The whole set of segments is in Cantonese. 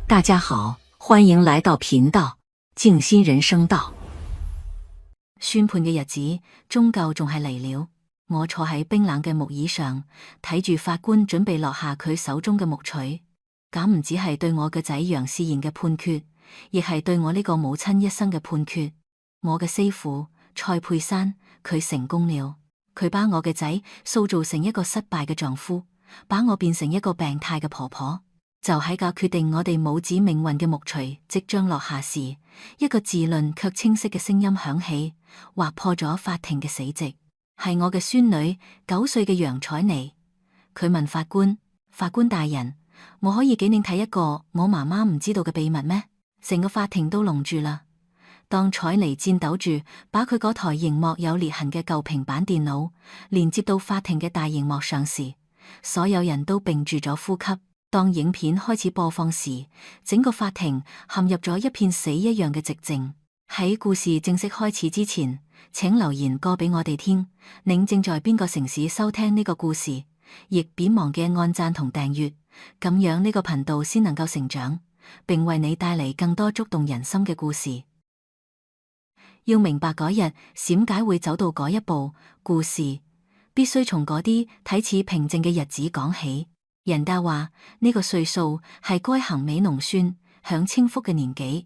大家好，歡迎來到頻道，靜心人生道。宣判嘅日子終究仲係嚟了。我坐喺冰冷嘅木椅上，睇住法官準備落下佢手中嘅木槌。咁唔止係對我嘅仔楊仕賢嘅判決，亦係對我呢個母親一生嘅判決。我嘅師父蔡佩珊，佢成功了。佢把我嘅仔塑造成一個失敗嘅丈夫，把我變成一個病態嘅婆婆。就喺個決定我哋母子命運嘅木槌即將落下時，一個自論卻清晰嘅聲音響起，劃破咗法庭嘅死寂。係我嘅孫女9歲嘅楊采妮。佢問法官：法官大人，我可以給您睇一個我媽媽唔知道嘅秘密咩？成個法庭都聾住啦。當采妮顫抖住把佢嗰台熒幕有裂痕嘅舊平板電腦連接到法庭嘅大熒幕上時，所有人都屏住咗呼吸。當影片開始播放時，整個法庭陷入咗一片死一樣嘅寂靜。喺故事正式開始之前，請留言過俾我哋聽，您正在邊個城市收聽呢個故事，亦別忘記按讚同訂閱，咁樣呢個頻道先能夠成長，並為你帶嚟更多觸動人心嘅故事。要明白嗰日閃解會走到嗰一步，故事必須從嗰啲睇似平靜嘅日子講起。人家話呢個歲數係該行美濃孫享清福嘅年紀。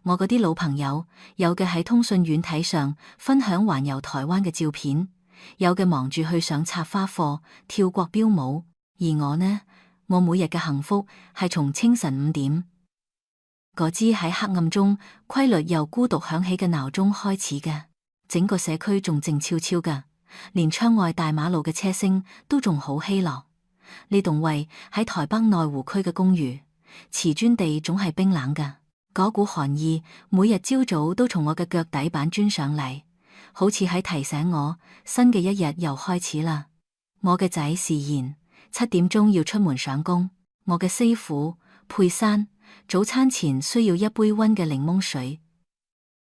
我嗰啲老朋友有嘅喺通訊軟體上分享環遊台灣嘅照片，有嘅忙住去上插花課跳國標舞，而我呢，我每日嘅幸福係從清晨5點嗰支喺黑暗中規律又孤獨響起嘅鬧鐘開始嘅。整個社區仲靜悄悄嘅，連窗外大馬路嘅車聲都仲好稀落。呢棟位喺台北內湖區嘅公寓，瓷磚地總係冰冷㗎，嗰股寒意每日朝早都從我嘅腳底板鑽上嚟，好似喺提醒我新嘅一日又開始啦。我嘅仔仕賢7點鐘要出門上工，我嘅師父佩珊早餐前需要一杯溫嘅檸檬水，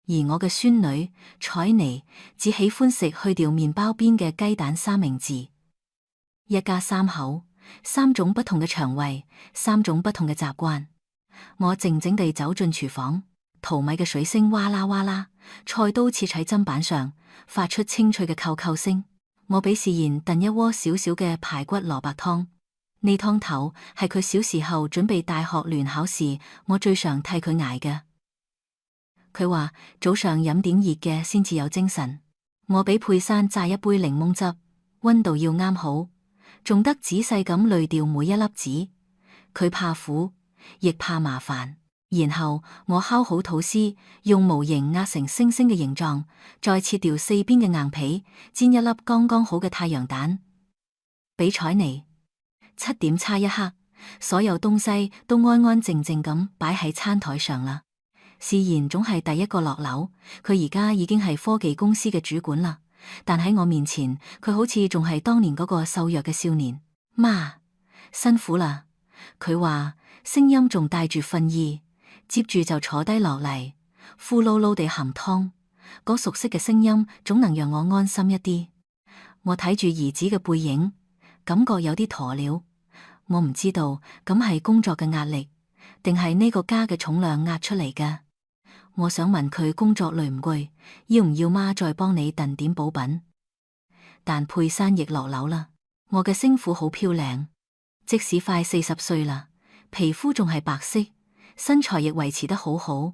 而我嘅孫女采妮只喜歡食去掉麵包邊嘅雞蛋三明治。一家3口，3種不同嘅腸胃，3種不同嘅習慣。我靜靜地走進廚房，淘米嘅水聲嘩啦嘩啦，菜刀切喺砧板上，發出清脆嘅扣扣聲。我俾仕賢燉一鍋小小嘅排骨蘿蔔湯，呢湯頭係佢小時候準備大學聯考時，我最常替佢捱嘅。佢話早上飲點熱嘅先至有精神。我俾佩珊榨一杯檸檬汁，溫度要啱好。仲得仔細咁濾掉每一粒籽，佢怕苦，亦怕麻煩。然後我烤好吐司，用模型壓成星星嘅形狀，再切掉4邊嘅硬皮，煎一粒剛剛好嘅太陽蛋，俾采妮。7點差一刻，所有東西都安安靜靜咁擺喺餐台上啦。仕賢總係第一個落樓，佢而家已經係科技公司嘅主管啦。但喺我面前，佢好似仲係當年嗰個瘦弱嘅少年。媽，辛苦啦，佢話，聲音仲帶住憤意，接住就坐低落嚟，呼嚕嚕地含湯。嗰熟悉嘅聲音總能讓我安心一啲。我睇住兒子嘅背影，感覺有啲駝了。我唔知道咁係工作嘅壓力，定係呢個家嘅重量壓出嚟嘅。我想問佢工作累唔攰，要唔要媽再幫你燉點補品？但佩珊亦落樓啦。我嘅星婦好漂亮，即使快40歲啦，皮膚仲係白色，身材亦維持得好好。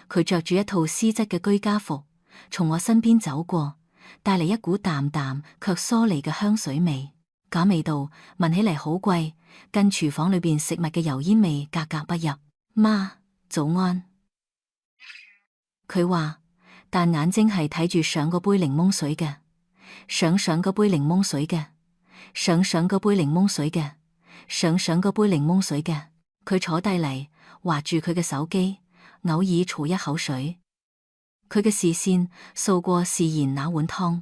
佢着住一套絲質嘅居家服，從我身邊走過，帶嚟一股淡淡卻疏離嘅香水味。假味道聞起嚟好貴，跟廚房裏邊食物嘅油煙味格格不入。媽，早安。佢話，但眼睛係睇住上嗰杯檸檬水嘅，上嗰杯檸檬水嘅，上嗰杯檸檬水嘅，上嗰杯檸檬水嘅。佢坐低嚟，劃住佢嘅手機，偶爾啜一口水。佢嘅視線掃過仕賢那碗湯，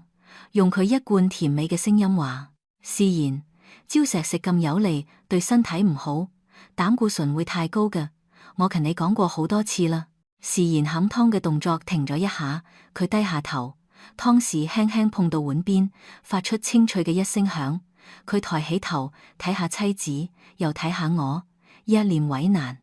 用佢一貫甜美嘅聲音話：仕賢，礁石食咁有利，對身體唔好，膽固醇會太高嘅。我同你講過好多次啦。仕賢冚湯嘅動作停咗一下，佢低下頭，湯匙輕輕碰到碗邊，發出清脆嘅一聲響。佢抬起頭睇下妻子，又睇下我，一臉為難。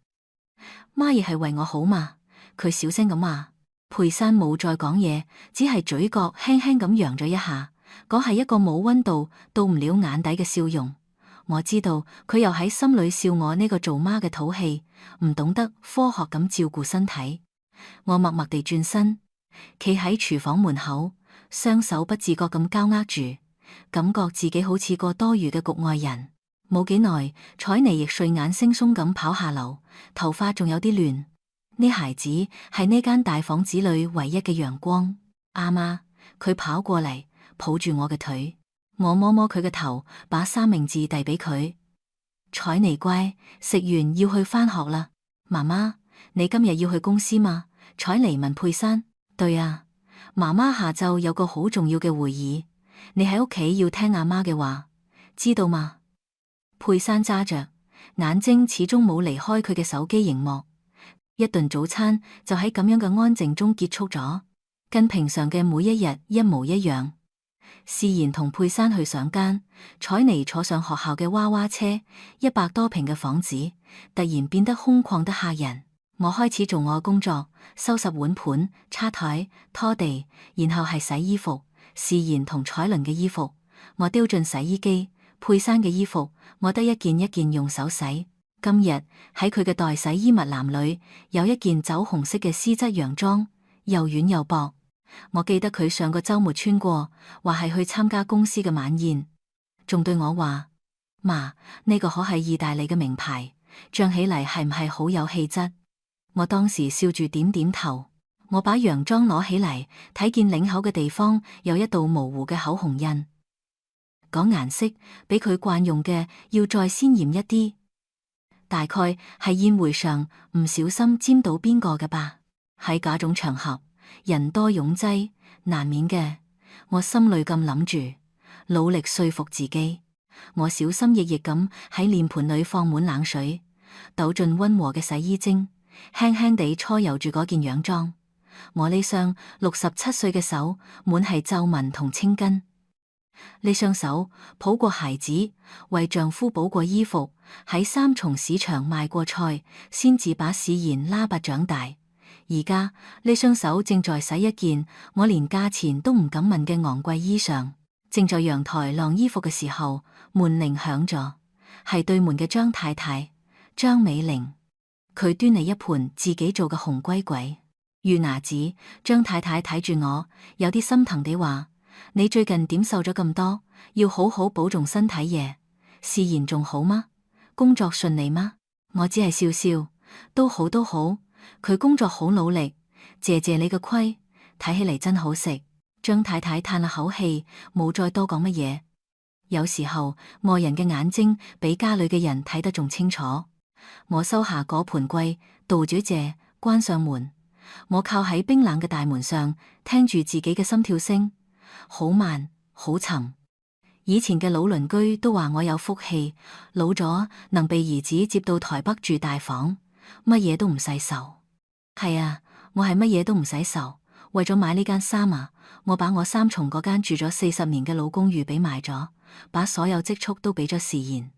媽亦係為我好嘛？佢小聲咁話。佩珊冇再講嘢，只係嘴角輕輕咁揚咗一下，嗰係一個冇溫度到唔了眼底嘅笑容。我知道佢又喺心裏笑我呢個做媽嘅土氣，唔懂得科學咁照顧身體。我默默地轉身，企喺廚房門口，雙手不自覺咁交握住，感覺自己好似個多餘嘅局外人。冇幾耐，采妮亦睡眼惺忪咁跑下樓，頭髮仲有啲亂。呢孩子係呢間大房子裏唯一嘅陽光。阿媽，佢跑過嚟，抱住我嘅腿，我摸摸佢嘅頭，把三明治遞俾佢。采妮乖，食完要去返學啦。媽媽，你今日要去公司嗎？采妮問佩珊。對啊，媽媽下晝有個好重要嘅會議，你喺屋企要聽阿媽嘅話，知道嗎？佩珊揸着，眼睛始終冇離開佢嘅手機熒幕。一頓早餐就喺咁樣嘅安靜中結束咗，跟平常嘅每一日一模一樣。事然同佩珊去上班，采妮坐上學校嘅娃娃車，100多平嘅房子突然變得空曠得嚇人。我開始做我嘅工作，收拾碗盤、擦台、拖地，然後係洗衣服。事然同采倫嘅衣服，我丟進洗衣機；佩珊嘅衣服，我得一件一件用手洗。今日喺佢嘅待洗衣物籃裏，有一件酒紅色嘅絲質洋裝，又軟又薄。我記得佢上個周末穿過，話係去參加公司嘅晚宴，仲對我話：媽，呢個可係意大利嘅名牌，着起嚟係唔係好有氣質？我當時笑住點點頭。我把洋裝攞起嚟，睇見領口嘅地方有一道模糊嘅口紅印，嗰顏色比佢慣用嘅要再鮮艷一啲。大概係宴會上唔小心沾到邊個嘅吧。喺嗰種場合，人多擁擠，難免嘅。我心裏咁諗住，努力說服自己。我小心翼翼咁喺臉盤裏放滿冷水，倒進溫和嘅洗衣精，輕輕地搓揉住嗰件洋裝。我呢雙67歲嘅手滿係皺紋同青筋。呢雙手抱過孩子，為丈夫補過衣服，喺三重市場賣過菜，先至把史賢拉拔長大。而家呢雙手正在洗一件我連價錢都唔敢問嘅昂貴衣裳。正在陽台晾衣服嘅時候，門鈴響咗，係對門嘅張太太張美玲。佢端嚟一盤自己做嘅紅龜簋，乳牙子。張太太睇住我，有啲心疼地話：你最近點瘦咗咁多？要好好保重身體耶。事賢仲好嗎？工作順利嗎？我只係笑笑，都好都好。佢工作好努力，謝謝你嘅虧，睇起嚟真好食。張太太嘆了口氣，冇再多講乜嘢。有時候外人嘅眼睛比家裏嘅人睇得仲清楚。我收下嗰盤簋，道咗謝，關上門。我靠喺冰冷嘅大門上，聽住自己嘅心跳聲，好慢，好沉。以前嘅老鄰居都話我有福氣，老咗能被兒子接到台北住大房，乜嘢都唔使愁。係啊，我係乜嘢都唔使愁。為咗買呢間衫啊，我把我三重嗰間住咗40年嘅老公寓俾賣咗，把所有積蓄都俾咗事賢。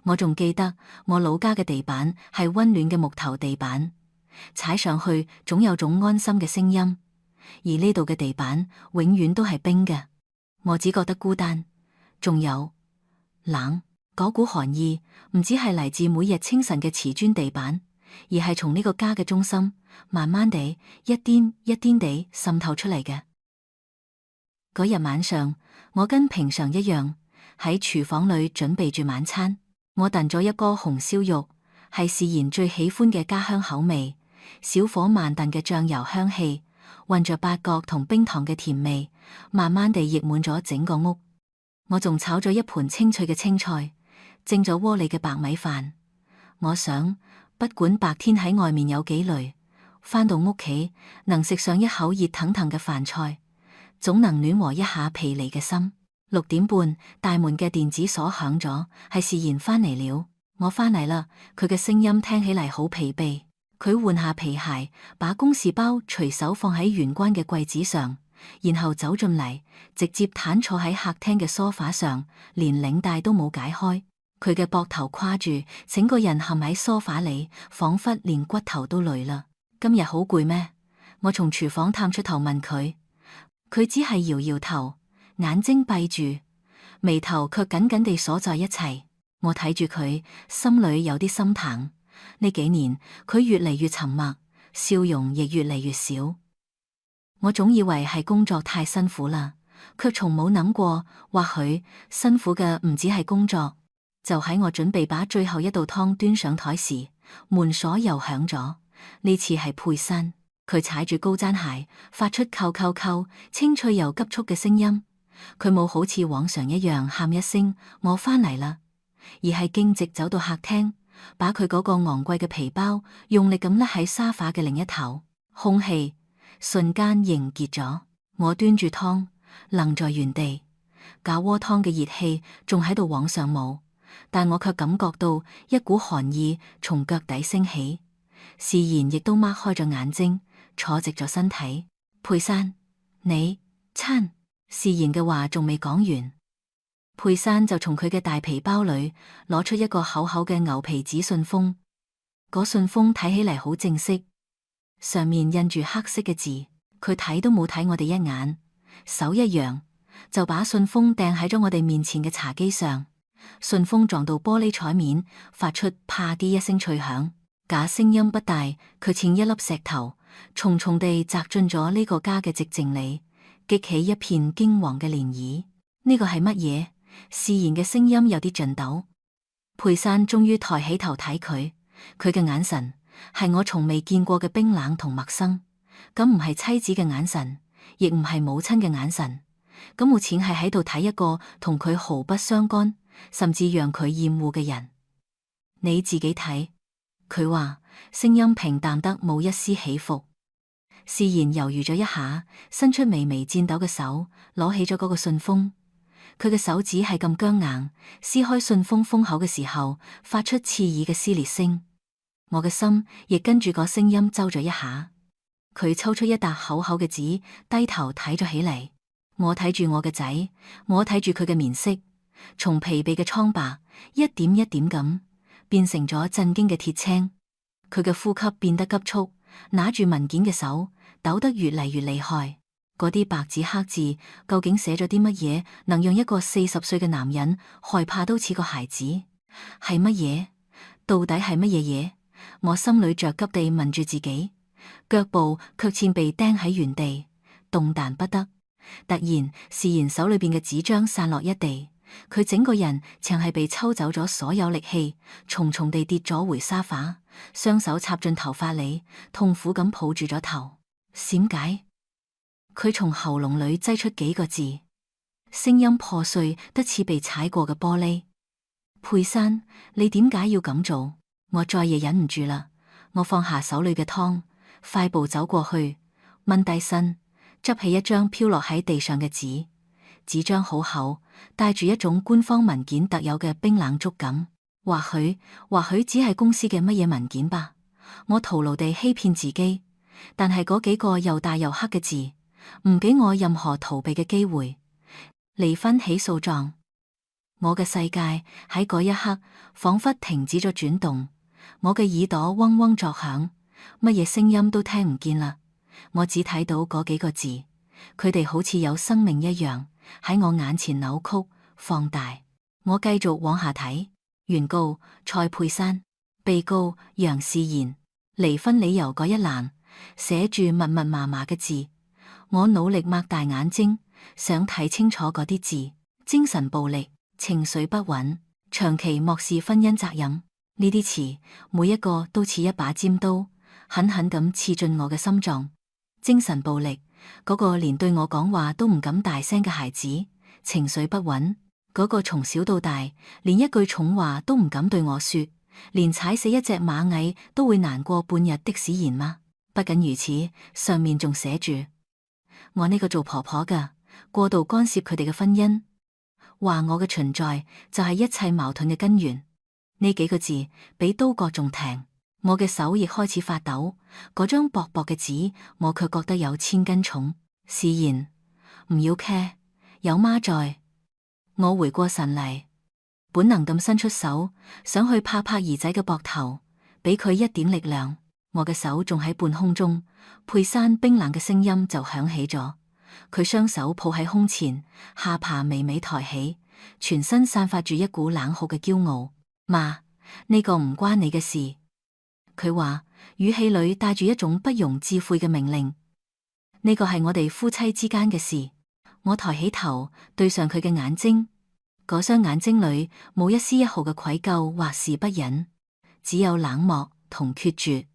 我仲記得我老家嘅地板係溫暖嘅木頭地板，踩上去總有種安心嘅聲音。而呢度嘅地板永遠都係冰嘅，我只覺得孤單，仲有冷。嗰股寒意唔只係嚟自每日清晨嘅瓷磚地板，而係從呢個家嘅中心慢慢地一點一點地滲透出嚟嘅。嗰日晚上，我跟平常一樣喺廚房裏準備住晚餐。我燉咗一鍋紅燒肉，係事賢最喜歡嘅家鄉口味，小火慢燉嘅醬油香氣混着八角同冰糖嘅甜味，慢慢地溢滿咗整個屋。我仲炒咗一盤清脆嘅青菜，蒸咗鍋裏嘅白米飯。我想，不管白天喺外面有幾累，返到屋企能食上一口熱騰騰嘅飯菜，總能暖和一下疲累嘅心。6點半，大門嘅電子鎖響咗，係事賢返嚟了。我返嚟啦，佢嘅聲音聽起嚟好疲憊。佢換下皮鞋，把公事包隨手放喺玄關嘅櫃子上，然後走進嚟，直接癱坐喺客廳嘅梳化上，連領帶都冇解開。佢嘅膊頭跨住，整個人陷喺梳化裏，仿佛連骨頭都累啦。今日好攰咩？我從廚房探出頭問佢，佢只係搖搖頭，眼睛閉住，眉頭卻緊緊地鎖在一齊。我睇住佢，心裏有啲心疼。呢幾年佢越嚟越沉默，笑容亦越嚟越少。我總以為係工作太辛苦啦，卻從冇諗過，或許辛苦嘅唔止係工作。就喺我準備把最後一道湯端上台時，門鎖又響咗。呢次係佩珊，佢踩住高踭鞋，發出扣扣扣清脆又急促嘅聲音。佢冇好似往常一樣喊一聲我返嚟啦，而係徑直走到客廳，把佢嗰個昂貴嘅皮包用力咁甩喺沙發嘅另一頭。空氣瞬間凝結咗。我端住湯愣在原地，架鍋湯嘅熱氣仲喺度往上冒，但我卻感覺到一股寒意從腳底升起。視然亦都擘開咗眼睛，坐直咗身體。佩珊，你親。視然嘅話仲未講完，佩珊就從佢嘅大皮包裏攞出一個厚厚嘅牛皮紙信封。嗰信封睇起嚟好正式，上面印住黑色嘅字。佢睇都冇睇我哋一眼，手一揚就把信封掟喺咗我哋面前嘅茶几上。信封撞到玻璃彩面，發出啪啲一聲脆響。假聲音不大，卻似一粒石頭，重重地砸進咗呢個家嘅寂靜裏，激起一片驚惶嘅漣漪。呢個係乜嘢？視然嘅聲音有啲顫抖。佩珊終於抬起頭睇佢，佢嘅眼神係我從未見過嘅冰冷同陌生。咁唔係妻子嘅眼神，亦唔係母親嘅眼神，咁好似係喺度睇一個同佢毫不相干，甚至讓佢厭惡嘅人。你自己睇，佢話，聲音平淡得冇一絲起伏。視然猶豫咗一下，伸出微微顫抖嘅手，攞起咗嗰個信封。佢嘅手指係咁僵硬，撕開信封封口嘅時候，發出刺耳嘅撕裂聲。我嘅心亦跟住個聲音皺咗一下。佢抽出一沓厚厚嘅紙，低頭睇咗起嚟。我睇住我嘅仔，我睇住佢嘅面色，從疲憊嘅蒼白，一點一點咁變成咗震驚嘅鐵青。佢嘅呼吸變得急促，拿住文件嘅手抖得越嚟越厲害。嗰啲白紙黑字究竟寫咗啲乜嘢，能讓一個40歲嘅男人害怕都似個孩子？係乜嘢？到底係乜嘢嘢？我心裏着急地問住自己，腳步卻似被釘喺原地，動彈不得。突然，視然手裏邊嘅紙張散落一地，佢整個人像係被抽走咗所有力氣，重重地跌咗回沙發，雙手插進頭髮裏，痛苦咁抱住咗頭。閃解。佢從喉嚨裏擠出幾個字，聲音破碎得似被踩過嘅玻璃。佩珊，你點解要咁做？我再也忍唔住啦，我放下手裏嘅湯，快步走過去，掹低身，執起一張飄落喺地上嘅紙。紙張好厚，帶住一種官方文件特有嘅冰冷觸感。或許只係公司嘅乜嘢文件吧。我徒勞地欺騙自己，但係嗰幾個又大又黑嘅字，唔俾我任何逃避嘅機會。離婚起訴狀。我嘅世界喺嗰一刻仿佛停止咗轉動，我嘅耳朵嗡嗡作響，乜嘢聲音都聽唔見啦。我只睇到嗰幾個字，佢哋好似有生命一樣喺我眼前扭曲放大。我繼續往下睇。原告蔡佩珊，被告楊視然。離婚理由嗰一欄寫住密密麻麻嘅字，我努力擘大眼睛想睇清楚嗰啲字。精神暴力、情緒不穩、長期漠視婚姻責任，呢啲詞每一個都似一把尖刀，狠狠咁刺進我嘅心臟。精神暴力，嗰個連對我講話都唔敢大聲嘅孩子；情緒不穩，嗰個從小到大連一句重話都唔敢對我說，連踩死一隻螞蟻都會難過半日的視然嗎？不僅如此，上面仲寫住我呢個做婆婆嘅過度干涉佢哋嘅婚姻，話我嘅存在就係一切矛盾嘅根源。呢幾個字比刀割仲停，我嘅手亦開始發抖。嗰張薄薄嘅紙，我卻覺得有千斤重。視然，唔要 care，有媽在。我回過神嚟。本能咁伸出手，想去拍拍兒仔嘅膊頭，俾佢一點力量。我嘅手仲喺半空中，佩珊冰冷嘅聲音就響起咗。佢雙手抱喺胸前，下巴微微抬起，全身散發住一股冷酷嘅驕傲。媽，呢個唔關你嘅事。佢話，語氣裏帶住一種不容置喙嘅命令。呢個係我哋夫妻之間嘅事。我抬起頭，對上佢嘅眼睛，嗰雙眼睛裏冇一絲一毫嘅愧疚或是不忍，只有冷漠同決絕。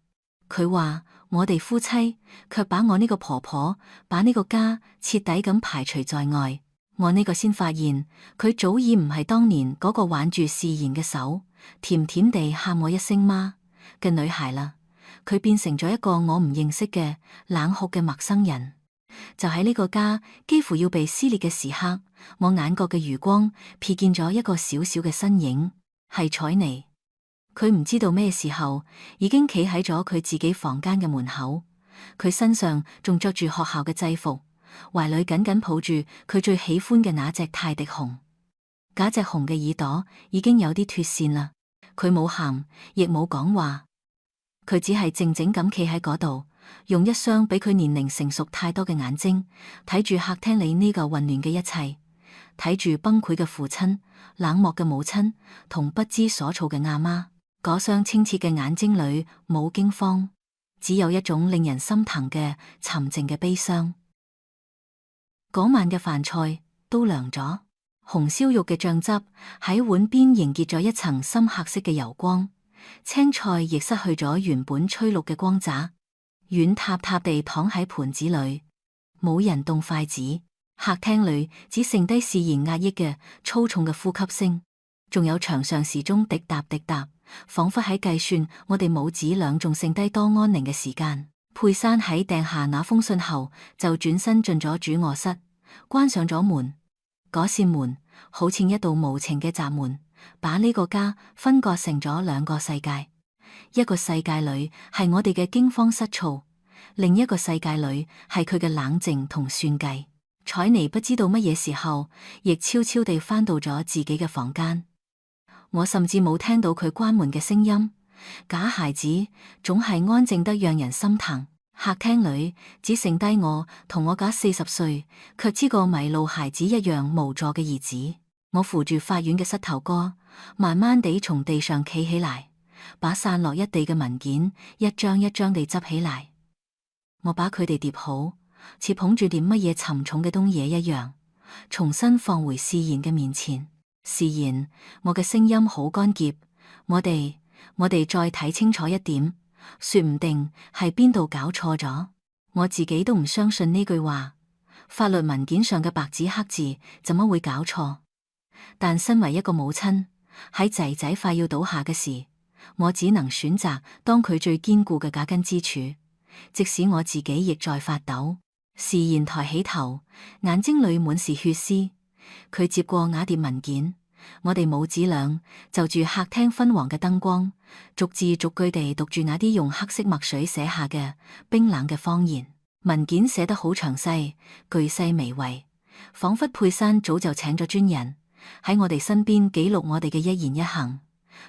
佢話，我哋夫妻卻把我呢個婆婆，把呢個家徹底咁排除在外。我呢個先發現，佢早已唔係當年嗰個挽住視言嘅手，甜甜地喊我一聲媽嘅女孩啦。佢變成咗一個我唔認識嘅冷酷嘅陌生人。就喺呢個家幾乎要被撕裂嘅時刻，我眼角嘅餘光瞥見咗一個小小嘅身影，係采妮。佢唔知道咩時候已經企喺咗佢自己房間嘅門口，佢身上仲着住學校嘅制服，懷裏緊緊抱住佢最喜歡嘅那隻泰迪熊。嗰隻熊嘅耳朵已經有啲脫線啦，佢冇喊，亦冇講話，佢只係靜靜咁企喺嗰度，用一雙比佢年齡成熟太多嘅眼睛睇住客廳裏呢個混亂嘅一切，睇住崩潰嘅父親、冷漠嘅母親同不知所措嘅阿媽。嗰雙清澈嘅眼睛裏冇驚慌，只有一種令人心疼嘅沉靜嘅悲傷。嗰晚嘅飯菜都涼咗，紅燒肉嘅醬汁喺碗邊凝結咗一層深褐色嘅油光，青菜亦失去咗原本翠綠嘅光澤，軟塌塌地躺喺盤子裏，冇人動筷子。客廳裏只剩低自然壓抑嘅粗重嘅呼吸聲，仲有牆上時鐘滴答滴答，仿佛喺計算我哋母子倆仲剩低多安寧嘅時間。佩珊喺訂下那封信後，就轉身進咗主臥室，關上咗門。嗰扇門好似一道無情嘅閘門，把呢個家分割成咗兩個世界。一個世界裏係我哋嘅驚慌失措，另一個世界裏係佢嘅冷靜同算計。采妮不知道乜嘢時候，亦悄悄地返到咗自己嘅房間。我甚至冇聽到佢關門嘅聲音。假孩子總係安靜得讓人心疼。客廳裏只剩低我同我假40歲卻知個迷路孩子一樣無助嘅兒子。我扶住法院嘅膝頭哥，慢慢地從地上企起來，把散落一地嘅文件一張一張地執起來。我把佢哋疊好，似捧住點乜嘢沉重嘅東西一樣，重新放回視言嘅面前。視言，我嘅聲音好乾澀。我哋再睇清楚一點，說唔定係邊度搞錯咗。我自己都唔相信呢句話。法律文件上嘅白紙黑字，怎麼會搞錯？但身為一個母親，喺仔仔快要倒下嘅時，我只能選擇當佢最堅固嘅假根支柱，即使我自己亦在發抖。視言抬起頭，眼睛裏滿是血絲。佢接過瓦疊文件，我哋母子倆就住客廳昏黃嘅燈光，逐字逐句地讀住那啲用黑色墨水寫下嘅冰冷嘅謊言。文件寫得好詳細，巨細靡遺，仿佛佩珊早就請咗專人喺我哋身邊記錄我哋嘅一言一行，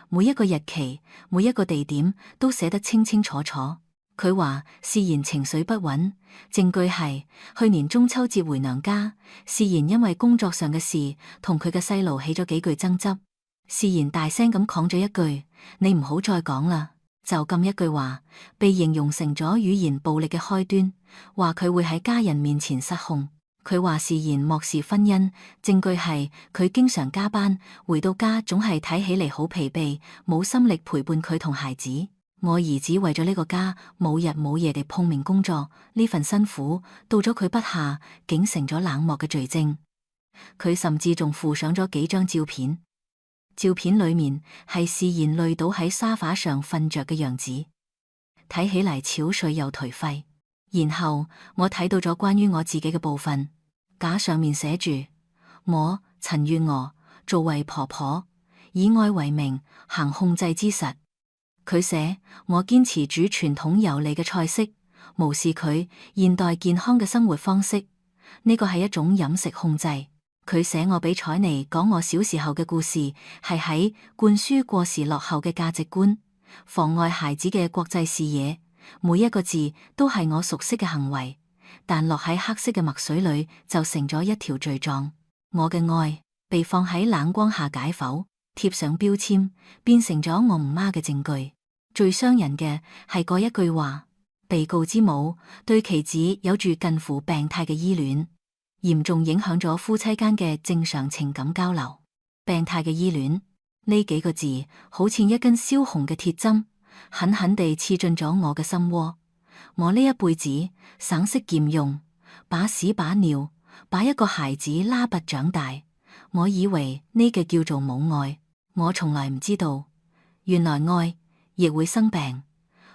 每一個日期，每一個地點都寫得清清楚楚。佢話視言情緒不穩，證據係去年中秋節回娘家，視言因為工作上嘅事同佢嘅細路起咗幾句爭執，視言大聲咁講咗一句：你唔好再講啦。就咁一句話，被形容成咗語言暴力嘅開端，話佢會喺家人面前失控。佢話視言漠視婚姻，證據係佢經常加班，回到家總係睇起嚟好疲憊，冇心力陪伴佢同孩子。我兒子為咗呢個家冇日冇夜地拼命工作，呢份辛苦到咗佢筆下，竟成咗冷漠嘅罪證。佢甚至仲附上咗幾張照片，照片裏面係視言累倒喺沙發上瞓着嘅樣子，睇起嚟憔悴又頹廢。然後我睇到咗關於我自己嘅部分，架上面寫住：我陳月娥作為婆婆，以愛為名，行控制之實。佢寫：我堅持煮傳統油膩嘅菜式，無視佢現代健康嘅生活方式。呢個係一種飲食控制。佢寫我俾采妮講我小時候嘅故事，係喺灌輸過時落後嘅價值觀，妨礙孩子嘅國際視野。每一個字都係我熟悉嘅行為，但落喺黑色嘅墨水裏就成咗一條罪狀。我嘅愛被放喺冷光下解剖，貼上標籤，變成咗我唔媽嘅證據。最傷人嘅係嗰一句話：被告之母對其子有住近乎病態嘅依戀，嚴重影響咗夫妻間嘅正常情感交流。病態嘅依戀呢幾個字，好似一根燒紅嘅鐵針，狠狠地刺進咗我嘅心窩。我呢一輩子省吃儉用，把屎把尿，把一個孩子拉拔長大。我以為呢個叫做母愛，我從來唔知道，原來愛亦會生病，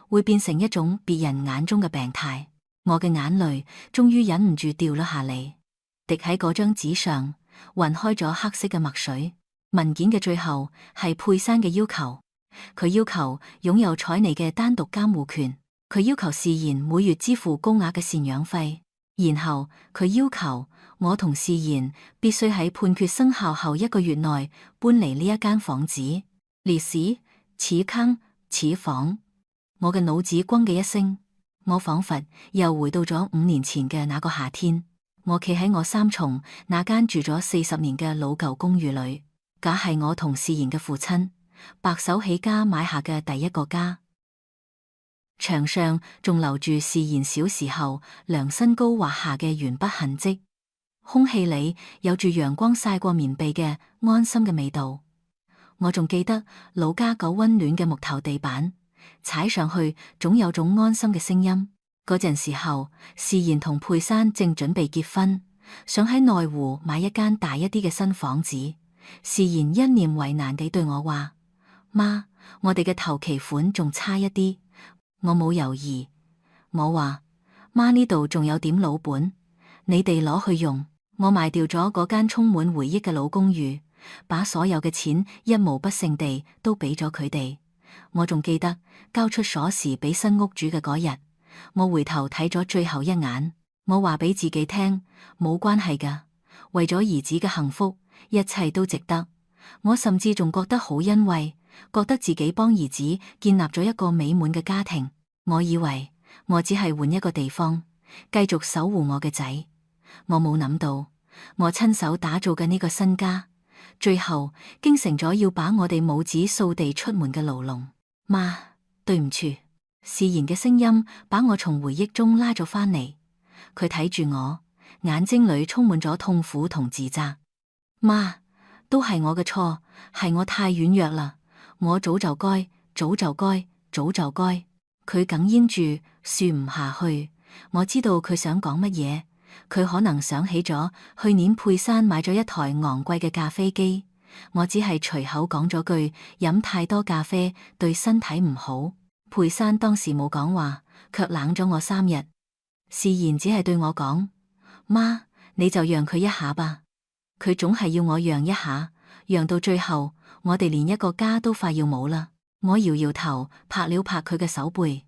會變成一種別人眼中嘅病態。我嘅眼淚終於忍唔住掉咗下嚟，滴喺嗰張紙上，暈開咗黑色嘅墨水。文件嘅最後係佩珊嘅要求，佢要求擁有采妮嘅單獨監護權，佢要求誓言每月支付高額嘅贍養費，然後佢要求我同誓言必須喺判決生效後1個月內搬離呢一間房子。烈士，此坑，此房。我嘅腦子轟嘅一聲，我仿佛又回到咗5年前嘅那個夏天。我企喺我三重那間住咗40年嘅老舊公寓裏，假係我同誓言嘅父親白手起家買下嘅第一個家。牆上仲留住誓言小時候量身高畫下嘅鉛筆痕跡，空氣裏有住陽光曬過棉被嘅安心嘅味道。我仲記得老家狗溫暖嘅木頭地板，踩上去總有種安心嘅聲音。嗰陣時候，誓言同佩珊正準備結婚，想喺內湖買一間大一啲嘅新房子。誓言一臉為難地對我話：媽，我哋嘅頭期款仲差一啲。我冇猶豫，我話：媽，呢度仲有點老本，你哋攞去用。我賣掉咗嗰間充滿回憶嘅老公寓，把所有嘅錢一毛不剩地都俾咗佢哋。我仲記得交出鎖匙俾新屋主嘅嗰日，我回頭睇咗最後一眼，我話俾自己聽，冇關係㗎，為咗兒子嘅幸福，一切都值得。我甚至仲覺得好欣慰，覺得自己幫兒子建立咗一個美滿嘅家庭。我以為我只係換一個地方，繼續守護我嘅仔。我冇諗到，我親手打造嘅呢個新家，最後竟成咗要把我哋母子掃地出門嘅牢籠。媽，對唔住。誓言嘅聲音把我從回憶中拉咗返嚟，佢睇住我，眼睛裏充滿咗痛苦同自責。媽，都係我嘅錯，係我太軟弱啦，我早就該。佢哽咽住，說唔下去。我知道佢想講乜嘢，佢可能想起咗去年佩珊買咗一台昂貴嘅咖啡機，我只係隨口講咗句飲太多咖啡對身體唔好。佩珊當時冇講話，卻冷咗我3日。誓言只係對我講：媽，你就讓佢一下吧。佢總係要我讓一下，讓到最後，我哋連一個家都快要冇啦。我搖搖頭，拍了拍佢嘅手背。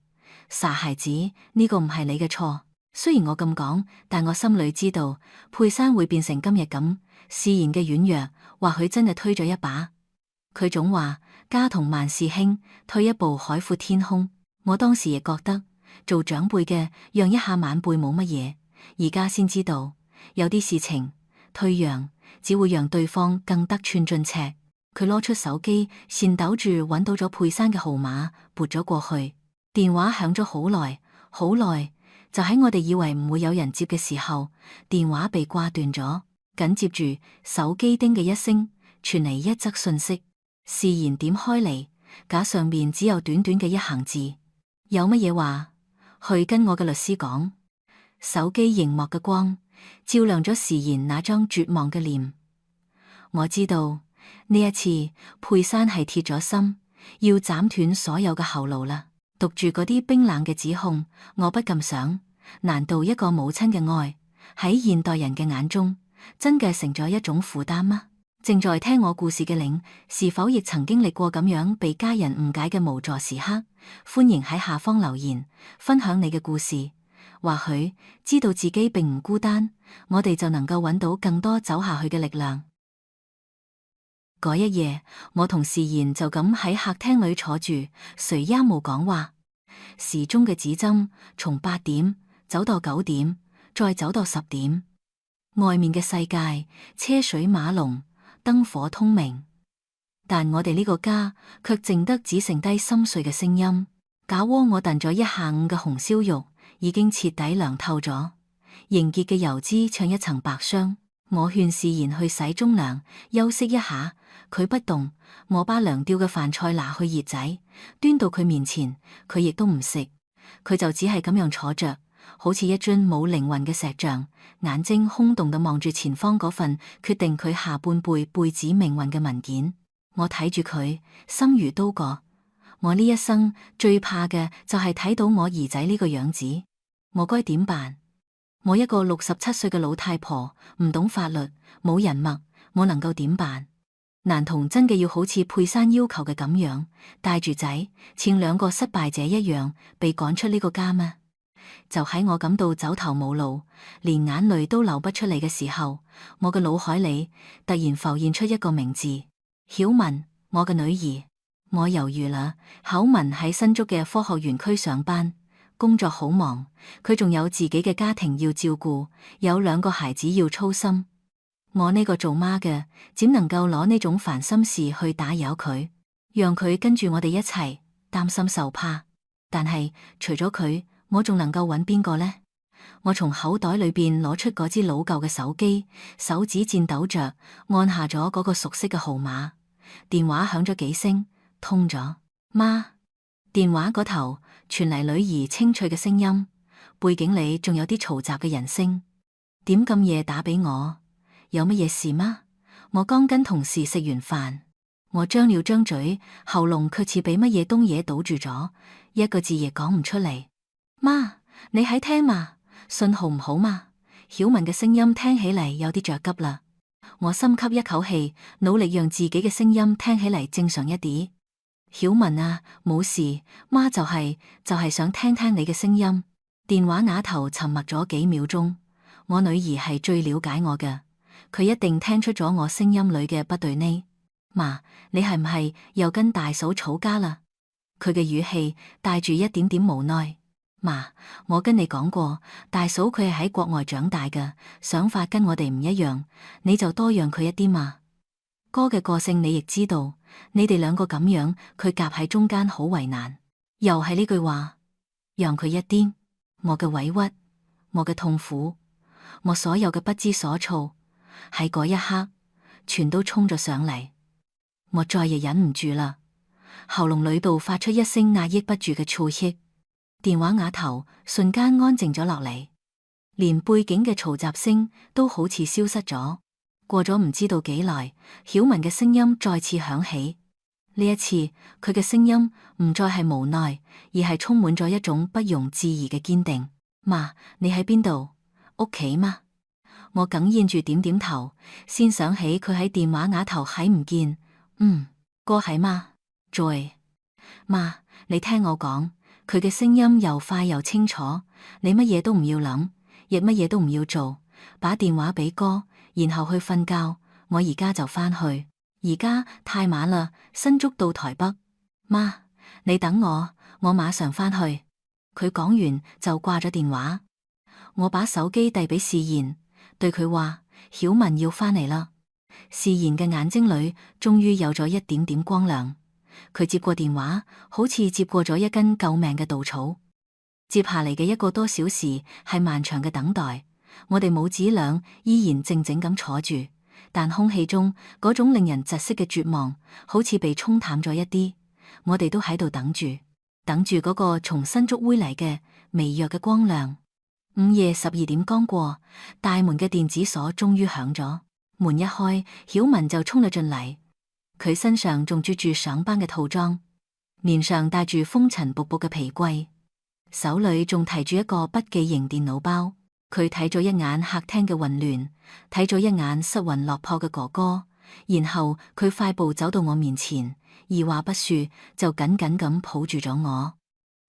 傻孩子，呢個唔係你嘅錯。雖然我咁講，但我心裏知道佩珊會變成今日咁。誓言嘅軟弱，或許真係推咗一把。佢總話家同萬事興，退一步海闊天空。我當時亦覺得做長輩嘅讓一下晚輩冇乜嘢，而家先知道有啲事情退讓只會讓對方更得寸進尺。佢攞出手機，顫抖住揾到咗佩珊嘅號碼，撥咗過去。電話響咗好耐，好耐，就喺我哋以為唔會有人接嘅時候，電話被掛斷咗。緊接住手機叮嘅一聲，傳嚟一則信息。誓言點開嚟，架上面只有短短嘅一行字：有乜嘢話，去跟我嘅律師講。手機熒幕嘅光照亮咗誓言那張絕望嘅臉。我知道呢一次佩珊係鐵咗心，要斬斷所有嘅後路啦。讀住嗰啲冰冷嘅指控，我不禁想，難道一個母親嘅愛喺現代人嘅眼中真嘅成咗一種負擔嗎？正在聽我故事嘅你，是否亦曾經歷過咁樣被家人誤解嘅無助時刻？歡迎喺下方留言，分享你嘅故事。或許知道自己並唔孤單，我哋就能夠揾到更多走下去嘅力量。嗰一夜，我同士賢就咁喺客廳裏坐住，誰也冇講話。時鐘嘅指針從8點走到9點，再走到10點。外面嘅世界車水馬龍，燈火通明，但我哋呢個家卻靜得只剩低心碎嘅聲音。架鍋我燉咗一下午嘅紅燒肉已經徹底涼透咗，凝結嘅油脂像一層白霜。我勸士賢去洗中涼休息一下，佢不動。我把涼掉嘅飯菜拿去熱仔，端到佢面前，佢亦都唔食，佢就只係咁樣坐着，好似一尊冇靈魂嘅石像，眼睛空洞地望住前方嗰份決定佢下半輩子命運嘅文件。我睇住佢，心如刀割。我呢一生最怕嘅就係睇到我兒仔呢個樣子，我該點辦？我一個67歲嘅老太婆，唔懂法律，冇人脈，我能夠點辦？難同真嘅要好似佩珊要求嘅咁樣，帶住仔，似兩個失敗者一樣，被趕出呢個家咩？就喺我感到走投無路，連眼淚都流不出嚟嘅時候，我嘅腦海裏突然浮現出一個名字：曉雯，我嘅女兒。我猶豫啦。巧雯喺新竹嘅科學園區上班，工作好忙，佢仲有自己嘅家庭要照顧，有2個孩子要操心。我呢個做媽嘅，點能夠攞呢種煩心事去打擾佢，讓佢跟住我哋一齊擔心受怕？但係除咗佢，我仲能夠揾邊個呢？我從口袋裏邊攞出嗰支老舊嘅手機，手指顫抖着按下咗嗰個熟悉嘅號碼。電話響咗幾聲，通咗。媽，電話嗰頭傳嚟女兒清脆嘅聲音，背景裏仲有啲嘈雜嘅人聲。點咁夜打俾我？有乜嘢事嗎？我剛跟同事食完飯，我張了張嘴，喉嚨卻似俾乜嘢東嘢堵住咗，一個字亦講唔出嚟。媽，你喺聽嘛？信號唔好嘛？曉雯嘅聲音聽起嚟有啲着急啦。我深吸一口氣，努力讓自己嘅聲音聽起嚟正常一啲。曉雯啊，冇事，媽就係想聽聽你嘅聲音。電話那頭沉默咗幾秒鐘，我女兒係最了解我嘅。佢一定聽出咗我聲音裏嘅不對呢。媽，你係唔係又跟大嫂吵架啦？佢嘅語氣帶住一點點無奈。媽，我跟你講過，大嫂佢係喺國外長大嘅，想法跟我哋唔一樣，你就多讓佢一啲嘛。哥嘅個性你亦知道，你哋2個咁樣，佢夾喺中間好為難。又係呢句話，讓佢一啲。我嘅委屈，我嘅痛苦，我所有嘅不知所措，喺嗰一刻，全都衝咗上嚟。我再亦忍唔住啦，喉嚨裏度發出一聲壓抑不住嘅啜泣。電話那頭瞬間安靜咗落嚟，連背景嘅嘈雜聲都好似消失咗。過咗唔知道幾耐，曉雯嘅聲音再次響起。呢一次，佢嘅聲音唔再係無奈，而係充滿咗一種不容置疑嘅堅定。媽，你喺邊度？屋企嗎？我哽咽住點點頭，先想起佢喺電話那頭睇唔見。哥喺嗎？在。媽，你聽我講。佢嘅聲音又快又清楚。你乜嘢都唔要諗，亦乜嘢都唔要做，把電話俾哥，然後去瞓覺。我而家就返去。而家太晚啦，新竹到台北。媽，你等我，我馬上返去。佢講完就掛咗電話。我把手機遞俾士賢，對佢話：曉雯要返嚟啦。士賢嘅眼睛裏終於有咗一點點光亮。佢接過電話，好似接過咗一根救命嘅稻草。接下嚟嘅1個多小時係漫長嘅等待，我哋母子倆依然靜靜咁坐住，但空氣中嗰種令人窒息嘅絕望，好似被沖淡咗一啲。我哋都喺度等住嗰個從新竹煨嚟嘅微弱嘅光亮。午夜12點剛過，大門嘅電子鎖終於響咗。門一開，曉雯就衝咗進嚟。佢身上仲着住上班嘅套裝，面上戴住風塵僕僕嘅皮季，手裏仲提住一個筆記型電腦包。佢睇咗一眼客廳嘅混亂，睇咗一眼失魂落魄嘅哥哥，然後佢快步走到我面前，二話不說就緊緊咁抱住咗我。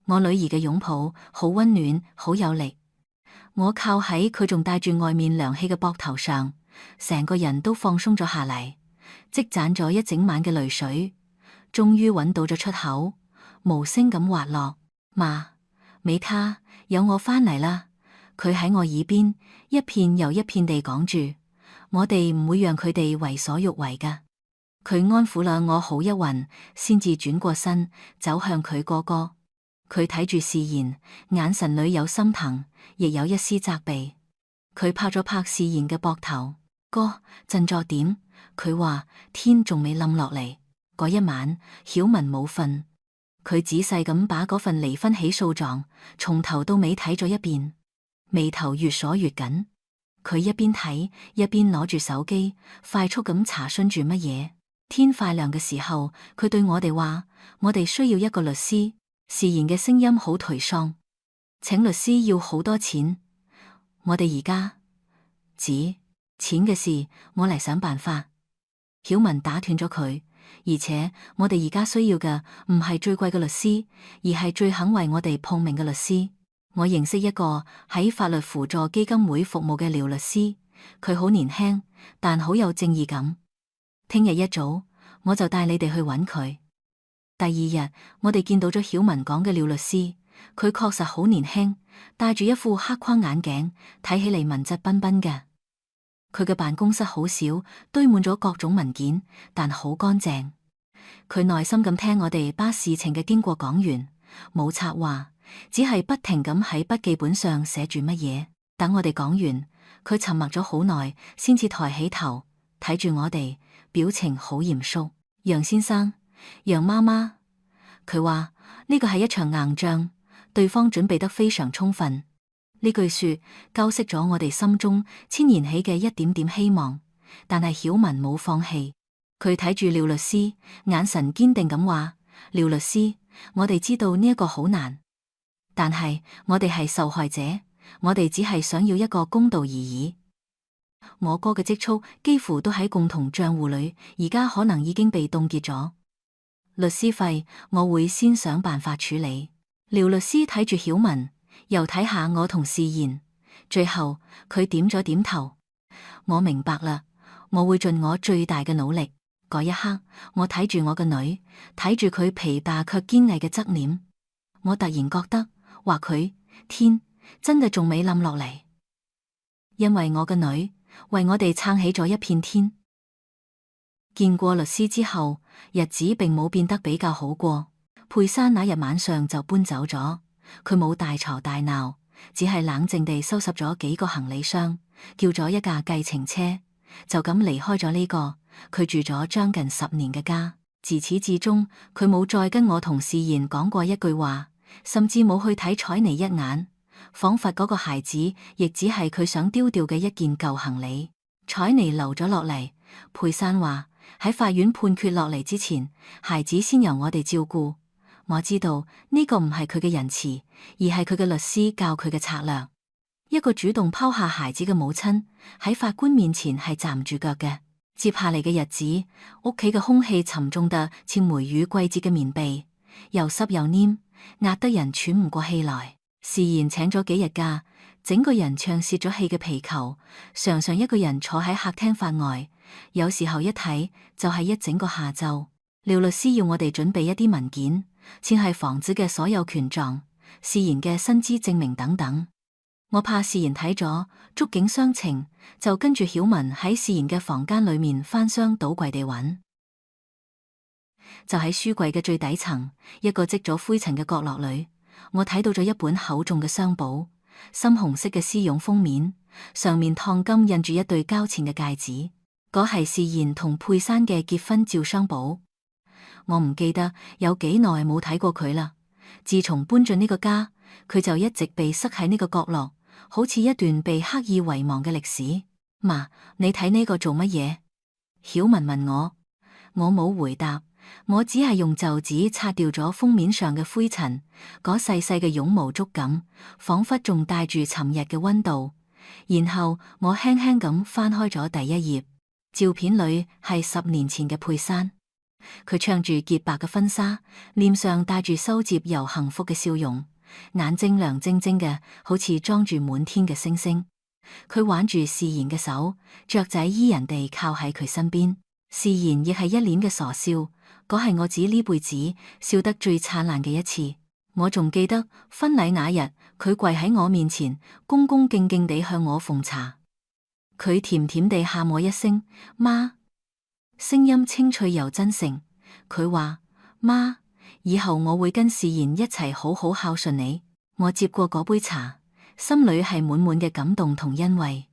我女兒嘅擁抱好溫暖，好有力。我靠喺佢仲帶住外面涼氣嘅膊頭上，成個人都放鬆咗下嚟，積攢咗一整晚嘅淚水，終於揾到咗出口，無聲咁滑落。媽，美卡，有我返嚟啦！佢喺我耳邊一片又一片地講住，我哋唔會讓佢哋為所欲為噶。佢安撫啦我好一暈，先至轉過身走向佢哥哥。佢睇住視言，眼神裏有心疼，亦有一絲責備。佢拍咗拍視言嘅膊頭，哥，振作點。佢話天仲未冧落嚟。嗰一晚，曉雯冇瞓。佢仔細咁把嗰份離婚起訴狀從頭到尾睇咗一遍，眉頭越鎖越緊。佢一邊睇一邊攞住手機，快速咁查詢住乜嘢。天快亮嘅時候，佢對我哋話：我哋需要一個律師。視言嘅聲音好頹喪，請律師要好多錢。我哋而家錢嘅事，我嚟想辦法。曉雯打斷咗佢，而且我哋而家需要嘅唔係最貴嘅律師，而係最肯為我哋碰命嘅律師。我認識一個喺法律輔助基金會服務嘅廖律師，佢好年輕，但好有正義感。聽日一早，我就帶你哋去揾佢。第二日，我哋見到咗曉雯講嘅廖律師，佢確實好年輕，戴住一副黑框眼鏡，睇起嚟文質彬彬嘅。佢嘅辦公室好小，堆滿咗各種文件，但好乾淨。佢耐心咁聽我哋把事情嘅經過講完，冇插話，只係不停咁喺筆記本上寫住乜嘢。等我哋講完，佢沉默咗好耐，先至抬起頭睇住我哋，表情好嚴肅。楊先生，楊媽媽，佢話呢個係一場硬仗，對方準備得非常充分。呢句說救熄咗我哋心中千燃起嘅一點點希望，但係曉雯冇放棄。佢睇住廖律師，眼神堅定咁話：廖律師，我哋知道呢一個好難，但係我哋係受害者，我哋只係想要一個公道而已。我哥嘅積蓄幾乎都喺共同賬戶裏，而家可能已經被凍結咗。律師費我會先想辦法處理。廖律師睇住曉雯，又睇下我同視言，最後佢點咗點頭。我明白啦，我會盡我最大嘅努力。嗰一刻，我睇住我個女，睇住佢疲憊卻堅毅嘅側臉，我突然覺得，話佢天真嘅仲未冧落嚟，因為我個女為我哋撐起咗一片天。見過律師之後，日子並冇變得比較好過。佩珊那日晚上就搬走咗，佢冇大吵大鬧，只係冷靜地收拾咗幾個行李箱，叫咗一架計程車，就咁離開咗呢個佢住咗將近10年嘅家。自始至終，佢冇再跟我同視言講過一句話，甚至冇去睇采妮一眼，仿佛嗰個孩子亦只係佢想丟掉嘅一件舊行李。采妮留咗落嚟，佩珊話喺法院判決落嚟之前，孩子先由我哋照顧。我知道呢個唔係佢嘅仁慈，而係佢嘅律師教佢嘅策略。一個主動拋下孩子嘅母親喺法官面前係站唔住腳嘅。接下嚟嘅日子，屋企嘅空氣沉重得似梅雨季節嘅棉被，又濕又黏，壓得人喘唔過氣來。視言請咗幾日假，整個人像泄咗氣嘅皮球，常常一個人坐喺客廳發呆，有時候一睇就係一整個下晝。廖律師要我哋準備一啲文件，先係房子嘅所有權狀、視言嘅薪資證明等等。我怕視言睇咗觸景傷情，就跟住曉雯喺視言嘅房間裏面翻箱倒櫃地揾。就喺書櫃嘅最底層，一個積咗灰塵嘅角落裏，我睇到咗一本厚重嘅商簿，深紅色嘅絲絨封面，上面燙金印住一對交錢嘅戒指，嗰係視言同佩珊嘅結婚照相簿。我唔記得有幾耐冇睇過佢啦。自從搬進呢個家，佢就一直被塞喺呢個角落，好似一段被刻意遺忘嘅歷史。媽，你睇呢個做乜嘢？曉雯問我，我冇回答，我只係用袖子擦掉咗封面上嘅灰塵，嗰細細嘅絨毛觸感，仿佛仲帶住尋日嘅溫度。然後我輕輕咁翻開咗第一頁，照片裏係10年前嘅佩珊。佢唱住潔白嘅婚紗，臉上帶住收接又幸福嘅笑容，眼睛亮晶晶嘅，好似裝住滿天嘅星星。佢挽住視賢嘅手，雀仔依人地靠喺佢身邊。視賢亦係一臉嘅傻笑，嗰係我指呢輩子笑得最燦爛嘅一次。我仲記得婚禮那日，佢跪喺我面前，恭恭敬敬地向我奉茶。佢甜甜地喊我一聲媽，聲音清脆又真誠。佢話媽，以後我會跟視賢一齊好好孝順你。我接過嗰杯茶，心裏係滿滿嘅感動同欣慰。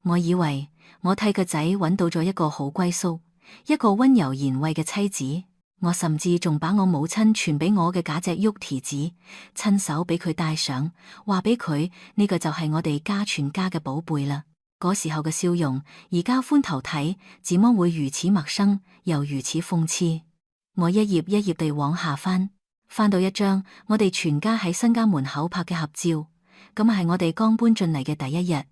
我以為我替個仔揾到咗一個好歸宿，一個溫柔賢惠嘅妻子。我甚至仲把我母親傳俾我嘅假隻玉蹄子，親手俾佢戴上，話俾佢呢個就係我哋家全家嘅寶貝啦。嗰時候嘅笑容，而家寬頭睇，怎麼會如此陌生，又如此諷刺？我一頁一頁地往下翻到一張我哋全家喺新家門口拍嘅合照，咁係我哋剛搬進嚟嘅第一日。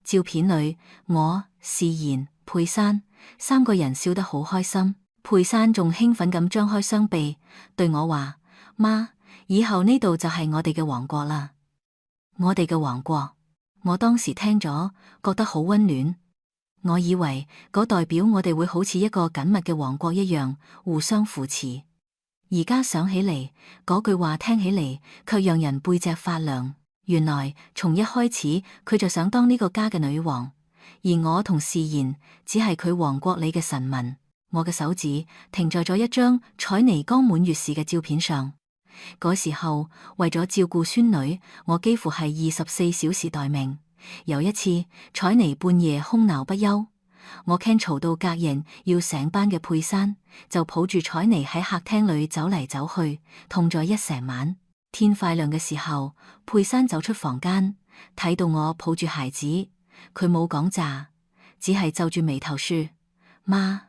照片裏，我、視賢、佩珊三個人笑得好開心。佩珊仲興奮咁張開雙臂，對我話：媽，以後呢度就係我哋嘅王國啦！我哋嘅王國，我當時聽咗，覺得好溫暖。我以為嗰代表我哋會好似一個緊密嘅王國一樣，互相扶持。而家想起嚟，嗰句話聽起嚟，卻讓人背脊發涼。原來從一開始，佢就想當呢個家嘅女王，而我同視賢只係佢王國裏嘅臣民。我嘅手指停在咗一張采妮剛滿月時嘅照片上。嗰時候為咗照顧孫女，我幾乎係24小時待命。有一次，采妮半夜哭鬧不休，我驚嘈到隔夜要醒班嘅佩珊，就抱住采妮喺客廳裏走嚟走去，痛咗一成晚。天快亮嘅時候，佩珊走出房間，睇到我抱住孩子，佢冇講咋，只係皺住眉頭說：媽，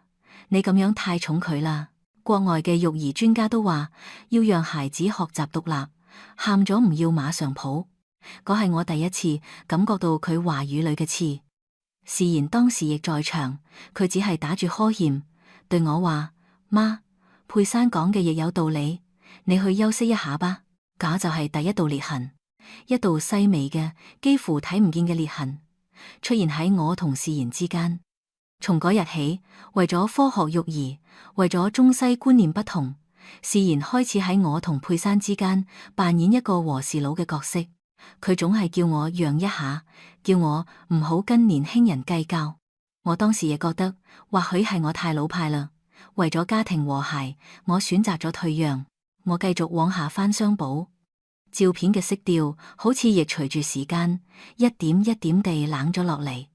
你咁樣太寵佢啦！國外嘅育兒專家都話，要讓孩子學習獨立，喊咗唔要馬上抱。嗰係我第一次感覺到佢話語裏嘅刺。視賢當時亦在場，佢只係打住呵欠，對我話：媽，佩珊講嘅亦有道理，你去休息一下吧。假就係第一道裂痕，一道細微嘅幾乎睇唔見嘅裂痕，出現喺我同視賢之間。從嗰日起，為咗科學育兒，為咗中西觀念不同，視賢開始喺我同佩珊之間扮演一個和事佬嘅角色。佢總係叫我讓一下，叫我唔好跟年輕人計較。我當時亦覺得，或許係我太老派啦。為咗家庭和諧，我選擇咗退讓。我繼續往下翻相簿，照片嘅色調好似亦隨住時間一點一點地冷咗落嚟。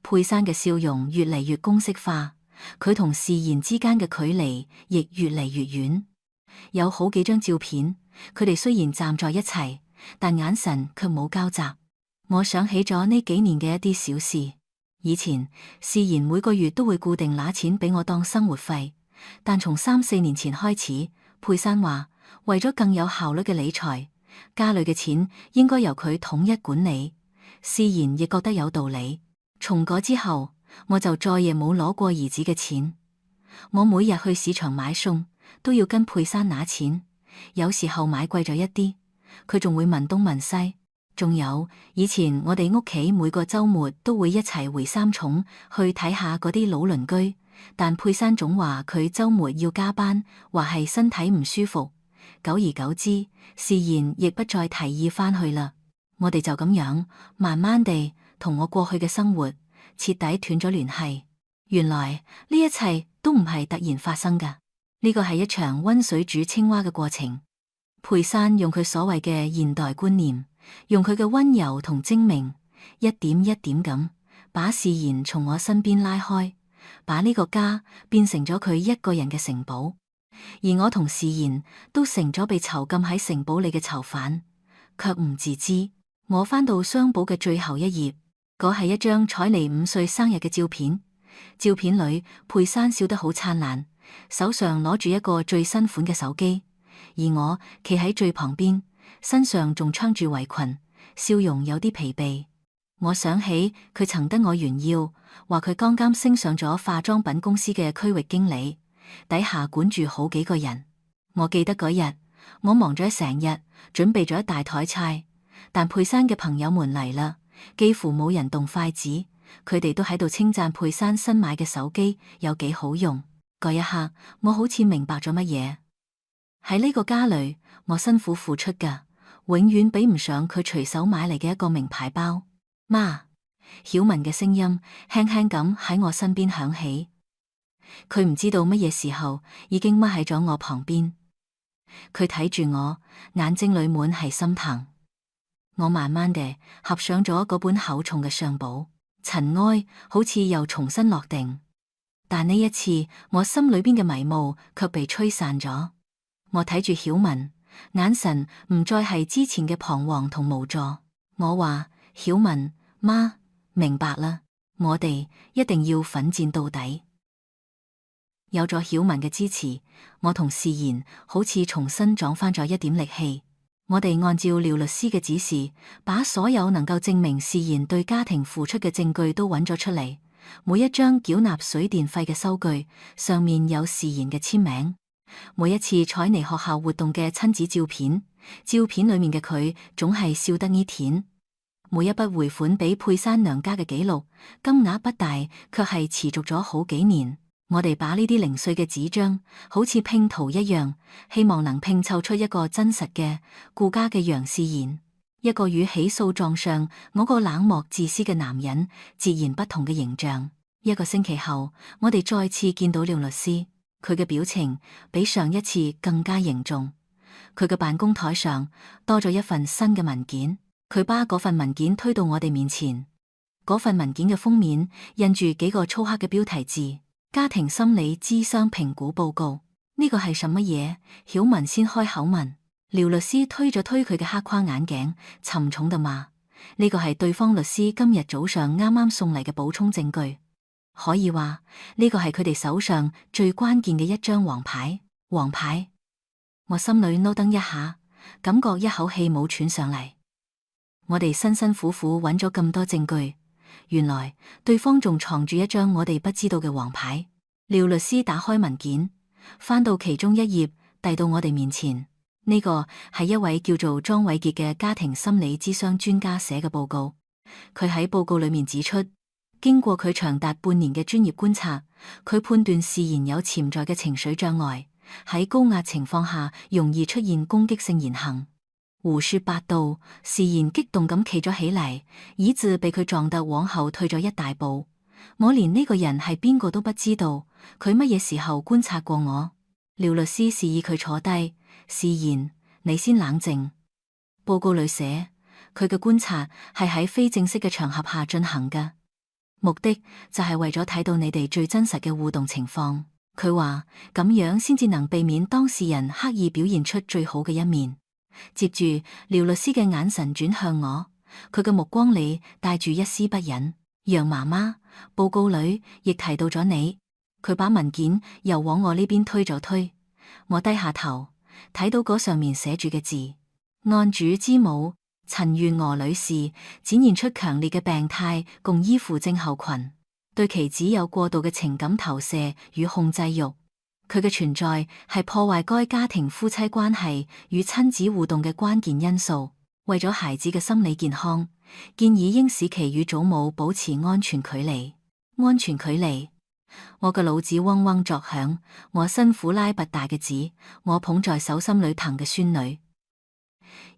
佩珊嘅笑容越嚟越公式化，佢同視賢之間嘅距離亦越嚟越遠。有好幾張照片，佢哋雖然站在一齊，但眼神卻冇交集。我想起咗呢幾年嘅一啲小事。以前視賢每個月都會固定拿錢俾我當生活費，但從3-4年前開始，佩珊話為咗更有效率嘅理財，家裏嘅錢應該由佢統一管理。視賢亦覺得有道理。從嗰之後，我就再也冇攞過兒子嘅錢。我每日去市場買餸，都要跟佩珊拿錢。有時候買貴咗一啲，佢仲會問東問西。仲有以前我哋屋企每個週末都會一齊回三重去睇下嗰啲老鄰居，但佩珊總話佢週末要加班，話係身體唔舒服。久而久之，視賢亦不再提議返去啦。我哋就咁樣慢慢地同我過去嘅生活徹底斷咗聯繫。原來呢一切都唔係突然發生㗎，呢個係一場溫水煮青蛙嘅過程。佩珊用佢所謂嘅現代觀念，用佢嘅溫柔同精明，一點一點咁把視賢從我身邊拉開，把呢個家變成咗佢一個人嘅城堡。而我同視賢都成咗被囚禁喺城堡裏嘅囚犯，卻唔自知。我翻到相簿嘅最後一頁，嗰係一張采妮5歲生日嘅照片。照片裏佩珊笑得好燦爛，手上攞住一個最新款嘅手機，而我企喺最旁邊，身上仲穿住圍裙，笑容有啲疲憊。我想起佢曾得我炫耀，話佢剛啱升上咗化妝品公司嘅區域經理，底下管住好幾個人。我記得嗰日，我忙咗成日，準備咗一大台菜，但佩珊嘅朋友們嚟啦，幾乎冇人動筷子，佢哋都喺度稱讚佩珊新買嘅手機有幾好用。嗰一刻，我好似明白咗乜嘢。喺呢個家裏，我辛苦付出㗎，永遠比唔上佢隨手買嚟嘅一個名牌包。媽，曉雯嘅聲音輕輕咁喺我身邊響起。佢唔知道乜嘢時候已經踎喺咗我旁邊。佢睇住我，眼睛裏滿係心疼。我慢慢地合上咗嗰本厚重嘅相簿，塵埃好似又重新落定。但呢一次，我心裏邊嘅迷霧卻被吹散咗。我睇住曉雯，眼神唔再係之前嘅彷徨同無助。我話：曉雯，媽，明白啦，我哋一定要奮戰到底。有咗曉雯嘅支持，我同誓言好似重新長翻咗一點力氣。我哋按照廖律師嘅指示，把所有能夠證明誓言對家庭付出嘅證據都揾咗出嚟。每一張繳納水電費嘅收據上面有誓言嘅簽名，每一次采妮學校活動嘅親子照片，照片裏面嘅佢總係笑得呢甜。每一筆匯款俾佩珊娘家嘅記錄，金額不大，卻係持續咗好幾年。我哋把呢啲零碎嘅紙張，好似拼圖一樣，希望能拼湊出一個真實嘅顧家嘅楊誓言，一個與起訴狀上我個冷漠自私嘅男人截然不同嘅形象。一個星期後，我哋再次見到廖律師，佢嘅表情比上一次更加凝重。佢嘅辦公台上多咗一份新嘅文件，佢把嗰份文件推到我哋面前。嗰份文件嘅封面印住幾個粗黑嘅標題字：家庭心理諮商評估報告。呢個係什麼嘢？曉雯先開口問。廖律師推咗推佢嘅黑框眼鏡，沉重地話：呢個係對方律師今日早上啱啱送嚟嘅補充證據，可以話呢個係佢哋手上最關鍵嘅一張黃牌。黃牌？我心裏嬲噔一下，感覺一口氣冇喘上嚟。我哋辛辛苦苦揾咗咁多證據，原來對方仲藏住一張我哋不知道嘅黃牌。廖律師打開文件，翻到其中一頁，遞到我哋面前。呢個係一位叫做莊偉傑嘅家庭心理諮商專家寫嘅報告。佢喺報告裏面指出，經過佢長達半年嘅專業觀察，佢判斷誓言有潛在嘅情緒障礙，喺高壓情況下容易出現攻擊性言行。胡說八道，誓言激動咁企咗起嚟，椅子被佢撞得往後退咗一大步。我連呢個人係邊個都不知道，佢乜嘢時候觀察過我？廖律師示意佢坐低。誓言，你先冷靜。報告裏寫，佢嘅觀察係喺非正式嘅場合下進行嘅，目的就係為咗睇到你哋最真實嘅互動情況。佢話咁樣先至能避免當事人刻意表現出最好嘅一面。接住，廖律師嘅眼神轉向我，佢嘅目光裏帶住一絲不忍。楊媽媽，報告裏亦提到咗你。佢把文件又往我呢邊推咗推，我低下頭。睇到嗰上面寫住嘅字，案主之母陳月娥女士展現出強烈嘅病態共依附症候群，對其只有過度嘅情感投射與控制欲。佢嘅存在係破壞該家庭夫妻關係與親子互動嘅關鍵因素。為咗孩子嘅心理健康，建議應使其與祖母保持安全距離。安全距離。我嘅腦子嗡嗡作響，我辛苦拉拔大嘅子，我捧在手心裏疼嘅孫女。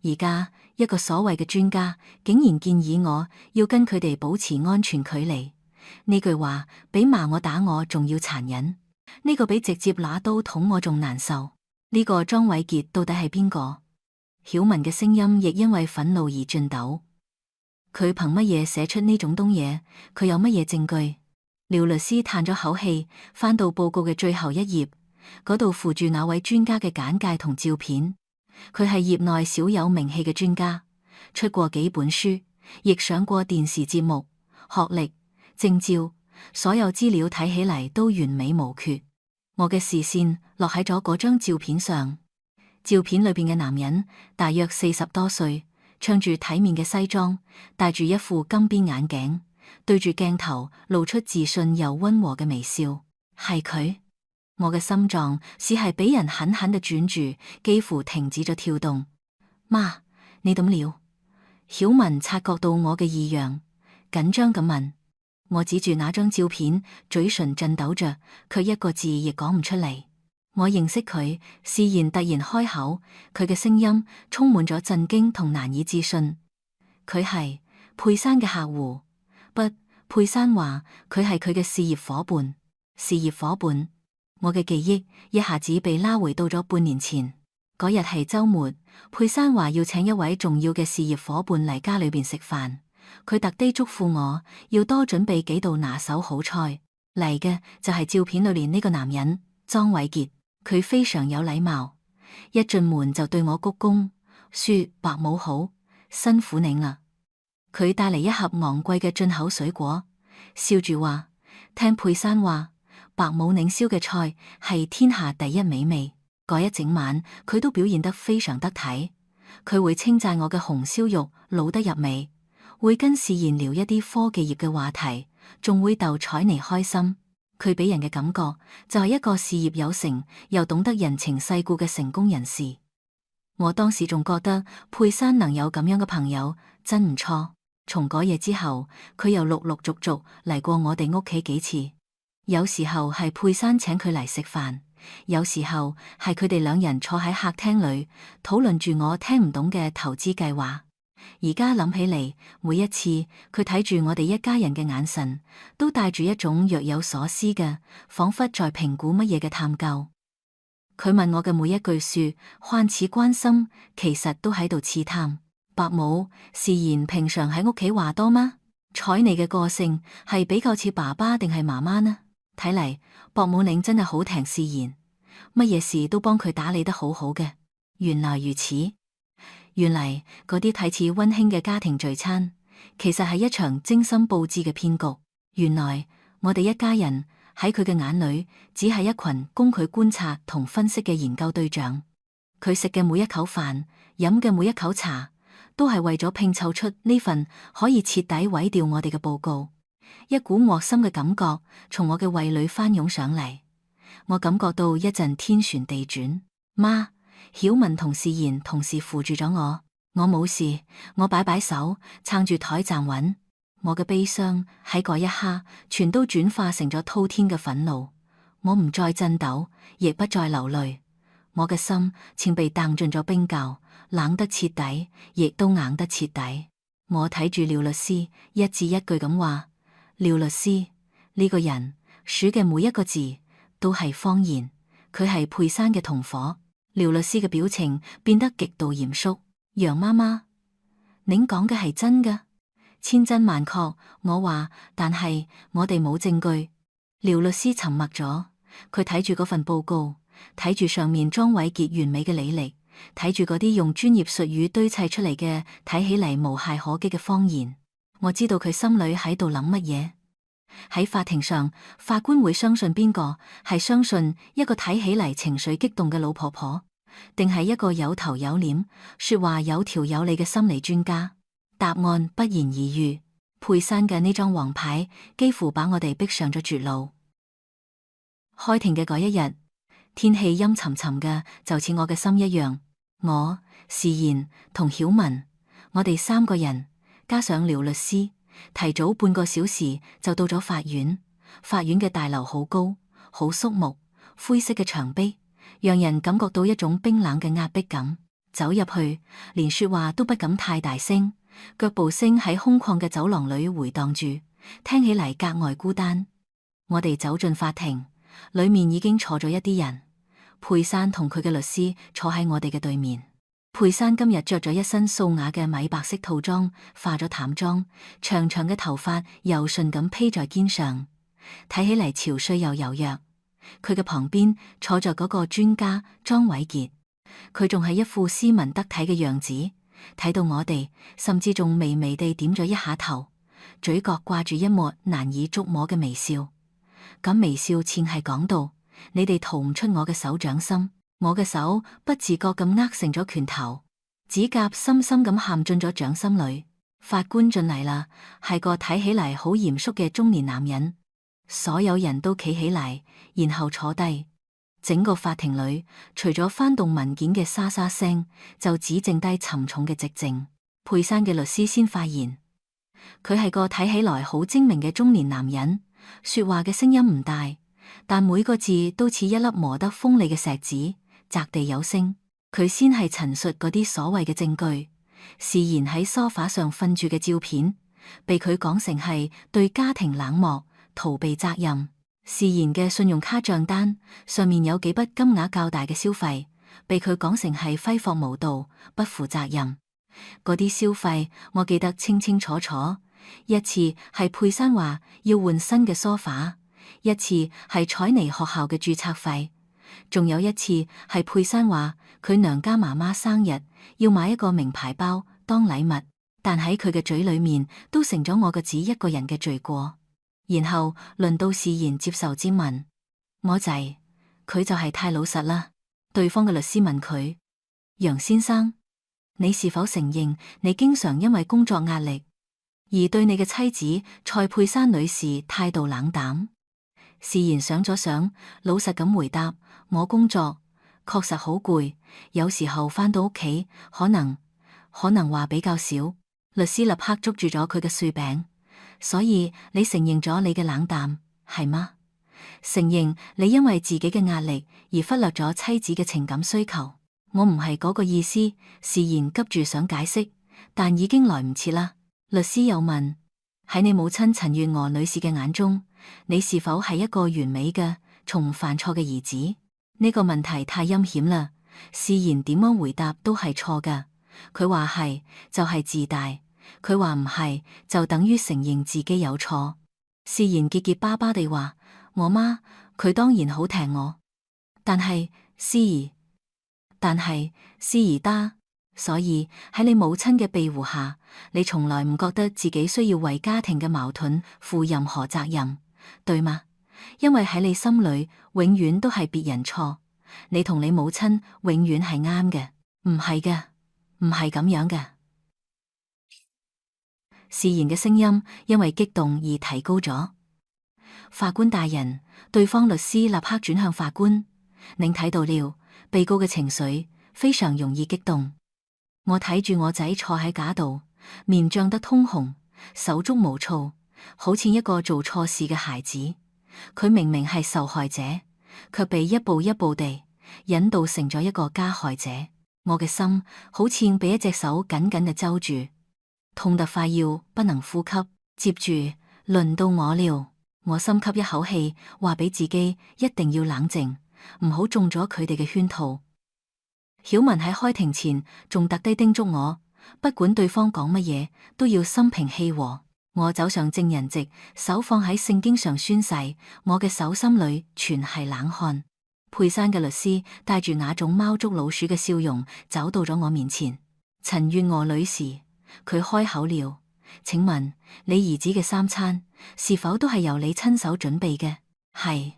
而家一個所謂嘅專家，竟然建議我要跟佢哋保持安全距離。呢句話比罵我打我仲要殘忍，呢個比直接拿刀捅我仲難受。呢個莊偉傑到底係邊個？曉雯嘅聲音亦因為憤怒而顫抖。佢憑乜嘢寫出呢種東嘢？佢有乜嘢證據？廖律師嘆咗口氣，翻到報告嘅最後一頁，嗰度附住那位專家嘅簡介同照片。佢係業內少有名氣嘅專家，出過幾本書，亦上過電視節目，學歷、證照，所有資料睇起嚟都完美無缺。我嘅視線落喺咗嗰張照片上，照片裏邊嘅男人大約40多歲，穿住體面嘅西裝，戴住一副金邊眼鏡。對住鏡頭露出自信又溫和嘅微笑，係佢。我嘅心臟似係俾人狠狠地轉住，幾乎停止咗跳動。媽，你點了？曉文察覺到我嘅異樣，緊張咁問。我指住那張照片，嘴唇震抖着，卻一個字亦講唔出嚟。我認識佢，事然突然開口，佢嘅聲音充滿咗震驚同難以置信。佢係佩珊嘅客戶。不，佩珊話佢係佢嘅事業夥伴。事業夥伴。我嘅記憶一下子被拉回到咗半年前。嗰日係週末，佩珊話要請一位重要嘅事業夥伴嚟家裏邊食飯。佢特地囑咐我要多準備幾道拿手好菜。嚟嘅就係照片裏邊呢個男人莊偉傑。佢非常有禮貌，一進門就對我鞠躬，說伯母好，辛苦您啦。佢帶嚟一盒昂貴嘅進口水果，笑住話：聽佩珊話，伯母您燒嘅菜係天下第一美味。嗰一整晚，佢都表現得非常得體。佢會稱讚我嘅紅燒肉老得入味，會跟事賢聊一啲科技業嘅話題，仲會逗彩妮開心。佢俾人嘅感覺就係一個事業有成又懂得人情世故嘅成功人士。我當時仲覺得佩珊能有咁樣嘅朋友真唔錯。從嗰夜之後，佢又陸陸續續嚟過我哋屋企幾次。有時候係佩珊請佢嚟食飯，有時候係佢哋兩人坐喺客廳裏討論住我聽唔懂嘅投資計劃。而家諗起嚟，每一次佢睇住我哋一家人嘅眼神，都帶住一種若有所思嘅，仿佛在評估乜嘢嘅探究。佢問我嘅每一句說，看似關心，其實都喺度刺探。伯母，事賢平常喺屋企話多嗎？睬你嘅個性係比較似爸爸定係媽媽呢？睇嚟伯母您真係好聽事賢，乜嘢事都幫佢打理得好好嘅。原來如此。原嚟嗰啲睇似溫馨嘅家庭聚餐，其實係一場精心佈置嘅騙局。原來我哋一家人喺佢嘅眼裏，只係一群供佢觀察同分析嘅研究對象。佢食嘅每一口飯，飲嘅每一口茶，都係為咗拼湊出呢份可以徹底毀掉我哋嘅報告。一股惡心嘅感覺從我嘅胃裏翻湧上嚟，我感覺到一陣天旋地轉。媽，曉文同事賢同時扶住咗我冇事，我擺擺手撐住台站穩。我嘅悲傷喺嗰一刻全都轉化成咗滔天嘅憤怒。我唔再震抖，亦不再流淚。我嘅心前被掟進咗冰窖，冷得徹底，亦都硬得徹底。我睇住廖律師一字一句咁話：廖律師呢個人數嘅每一個字都係謊言，佢係佩珊嘅同伙。廖律師嘅表情變得極度嚴肅。楊媽媽，您講嘅係真㗎？千真萬確，我話，但係我哋冇證據。廖律師沉默咗，佢睇住嗰份報告，睇住上面莊偉傑完美嘅履歷，睇住嗰啲用專業術語堆砌出嚟嘅睇起嚟無懈可擊嘅謊言。我知道佢心裏喺度諗乜嘢。喺法庭上，法官會相信邊個？係相信一個睇起嚟情緒激動嘅老婆婆，定係一個有頭有臉、說話有條有理嘅心理專家？答案不言而喻。佩珊嘅呢張黃牌幾乎把我哋逼上咗絕路。開庭嘅嗰一日，天氣陰沉沉嘅，就似我嘅心一樣。我、事賢同曉文，我哋三個人加上廖律師，提早半個小時就到咗法院。法院嘅大樓好高，好肅穆，灰色嘅牆壁讓人感覺到一種冰冷嘅壓迫感。走入去，連說話都不敢太大聲，腳步聲喺空曠嘅走廊裏回蕩住，聽起嚟格外孤單。我哋走進法庭，裏面已經坐咗一啲人。佩珊同佢嘅律師坐喺我哋嘅對面。佩珊今日着咗一身素雅嘅米白色套裝，化咗淡妝，長長嘅頭髮柔順咁披在肩上，睇起嚟憔悴又柔弱。佢嘅旁邊坐着嗰個專家莊偉傑，佢仲係一副斯文得體嘅樣子，睇到我哋，甚至仲微微地點咗一下頭，嘴角掛住一抹難以捉摸嘅微笑。咁微笑似係講到：你哋逃唔出我嘅手掌心。我嘅手不自覺咁握成咗拳頭，指甲深深咁陷進咗掌心裏。法官進嚟啦，係個睇起嚟好嚴肅嘅中年男人。所有人都企起嚟，然後坐低。整個法庭裏，除咗翻動文件嘅沙沙聲，就只剩低沉重嘅寂靜。佩珊嘅律師先發言，佢係個睇起來好精明嘅中年男人，說話嘅聲音唔大，但每個字都似一粒磨得鋒利嘅石子，擲地有聲。佢先係陳述嗰啲所謂嘅證據，事然喺梳化上瞓住嘅照片，被佢講成係對家庭冷漠、逃避責任。事然嘅信用卡賬單上面有幾筆金額較大嘅消費，被佢講成係揮霍無度、不負責任。嗰啲消費我記得清清楚楚，一次係佩珊話要換新嘅梳化，一次係采妮學校嘅註冊費，仲有一次係佩珊話佢娘家媽媽生日要買一個名牌包當禮物，但喺佢嘅嘴裏面都成咗我個子一個人嘅罪過。然後輪到事然接受質問，我就係佢就係太老實啦。對方嘅律師問佢：楊先生，你是否承認你經常因為工作壓力而對你嘅妻子蔡佩珊女士態度冷淡？事然想咗想，老實咁回答：我工作確實好攰，有時候返到屋企可能話比較少。律師立刻捉住咗佢嘅碎餅。所以你承認咗你嘅冷淡，係嗎？承認你因為自己嘅壓力而忽略咗妻子嘅情感需求。我唔係嗰個意思。事然急住想解釋，但已經來唔切啦。律師又問：喺你母親陳月娥女士嘅眼中，你是否係一個完美嘅、從唔犯錯嘅兒子？呢個問題太陰險啦。事然點樣回答都係錯㗎。佢話係就係自大。佢話唔係，就等於承認自己有錯。事然結結巴巴地話：我媽，佢當然好疼我，但係思兒得，所以喺你母親嘅庇護下，你從來唔覺得自己需要為家庭嘅矛盾負任何責任，對嗎？因為喺你心裏永遠都係別人錯，你同你母親永遠係啱嘅，唔係嘅，唔係咁樣嘅。事然嘅聲音因為激動而提高咗。法官大人，對方律師立刻轉向法官：您睇到了，被告嘅情緒非常容易激動。我睇住我仔坐喺架度，面漲得通紅，手足無措，好似一個做錯事嘅孩子。佢明明係受害者，卻被一步一步地引導成咗一個加害者。我嘅心好似被一隻手緊緊地揪住。痛得快要不能呼吸，接住輪到我了。我深吸一口氣，話俾自己一定要冷靜，唔好中咗佢哋嘅圈套。曉文喺開庭前仲特地叮囑我，不管對方講乜嘢，都要心平氣和。我走上證人席，手放喺聖經上宣誓，我嘅手心裏全係冷汗。佩珊嘅律師帶住那種貓捉老鼠嘅笑容走到咗我面前。陳月娥女士，佢開口了，請問你兒子嘅三餐是否都係由你親手準備嘅？係，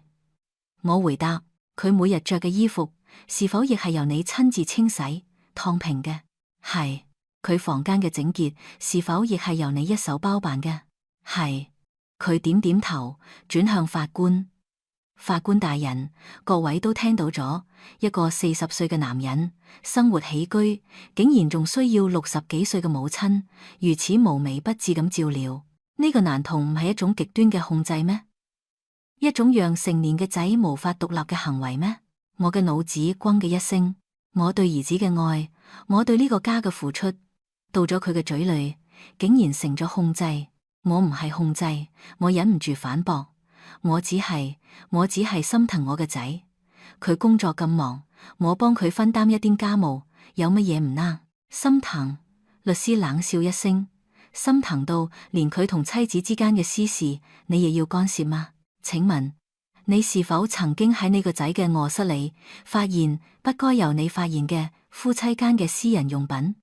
我回答。佢每日着嘅衣服是否亦係由你親自清洗、燙平嘅？係。佢房間嘅整潔是否亦係由你一手包辦嘅？係。佢點點頭，轉向法官。法官大人，各位都聽到咗，一個40歲嘅男人生活起居，竟然仲需要60幾歲嘅母親如此無微不至咁照料，呢個難道唔係一種極端嘅控制咩？一種讓成年嘅仔無法獨立嘅行為咩？我嘅腦子轟嘅一聲，我對兒子嘅愛，我對呢個家嘅付出，到咗佢嘅嘴裏，竟然成咗控制。我唔係控制，我忍唔住反駁。我只係心疼我嘅仔，佢工作咁忙，我幫佢分擔一啲家務，有乜嘢唔啱？心疼？律師冷笑一聲，心疼到連佢同妻子之間嘅私事，你亦要干涉嗎？請問你是否曾經喺你個仔嘅臥室裏發現不該由你發現嘅夫妻間嘅私人用品？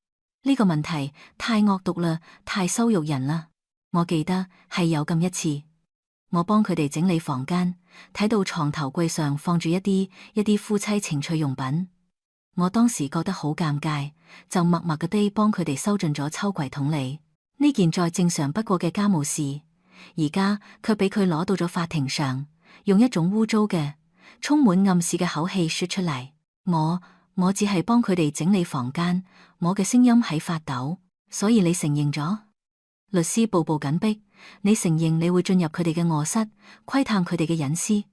呢個問題太惡毒啦，太羞辱人啦。我記得係有咁一次。我幫佢哋整理房間，睇到床頭櫃上放住一啲夫妻情趣用品，我當時覺得好尷尬，就默默地幫佢哋收進咗抽櫃桶裏。呢件再正常不過嘅家務事，而家卻俾佢攞到咗法庭上，用一種污糟嘅、充滿暗示嘅口氣說出嚟。我只係幫佢哋整理房間，我嘅聲音喺發抖。所以你承認咗？律師步步緊逼，你承認你會進入佢哋嘅臥室，窺探佢哋嘅隱私？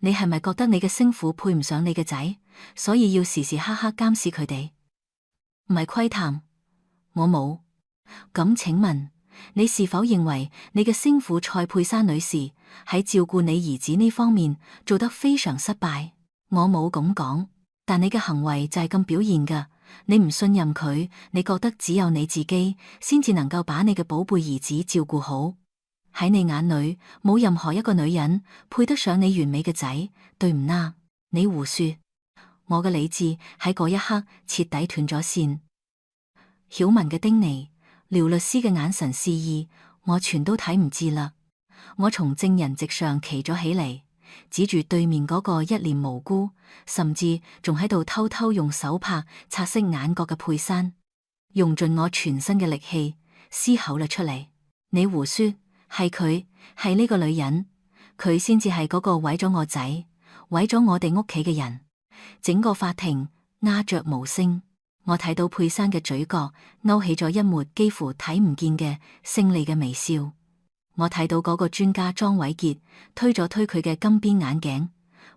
你係咪覺得你嘅媳婦配唔上你嘅仔，所以要時時刻刻監視佢哋？唔係窺探，我冇。咁請問，你是否認為你嘅媳婦蔡佩珊女士喺照顧你兒子呢方面做得非常失敗？我冇咁講，但你嘅行為就係咁表現㗎。你唔信任佢，你覺得只有你自己先至能夠把你嘅寶貝兒子照顧好。喺你眼裏，冇任何一個女人配得上你完美嘅仔，對唔啦？你胡說。我嘅理智喺嗰一刻徹底斷咗線。曉文嘅叮嚀，廖律師嘅眼神示意，我全都睇唔知啦。我從證人席上企咗起嚟，指住對面嗰個一臉無辜，甚至仲喺度偷偷用手帕擦拭眼角嘅佩珊，用盡我全身嘅力氣嘶吼了出嚟。你胡說，係佢，係呢個女人，佢先至係嗰個毀咗我仔，毀咗我哋屋企嘅人。整個法庭鴉雀無聲。我睇到佩珊嘅嘴角勾起咗一抹幾乎睇唔見嘅勝利嘅微笑。我睇到嗰個專家莊偉傑推咗推佢嘅金邊眼鏡，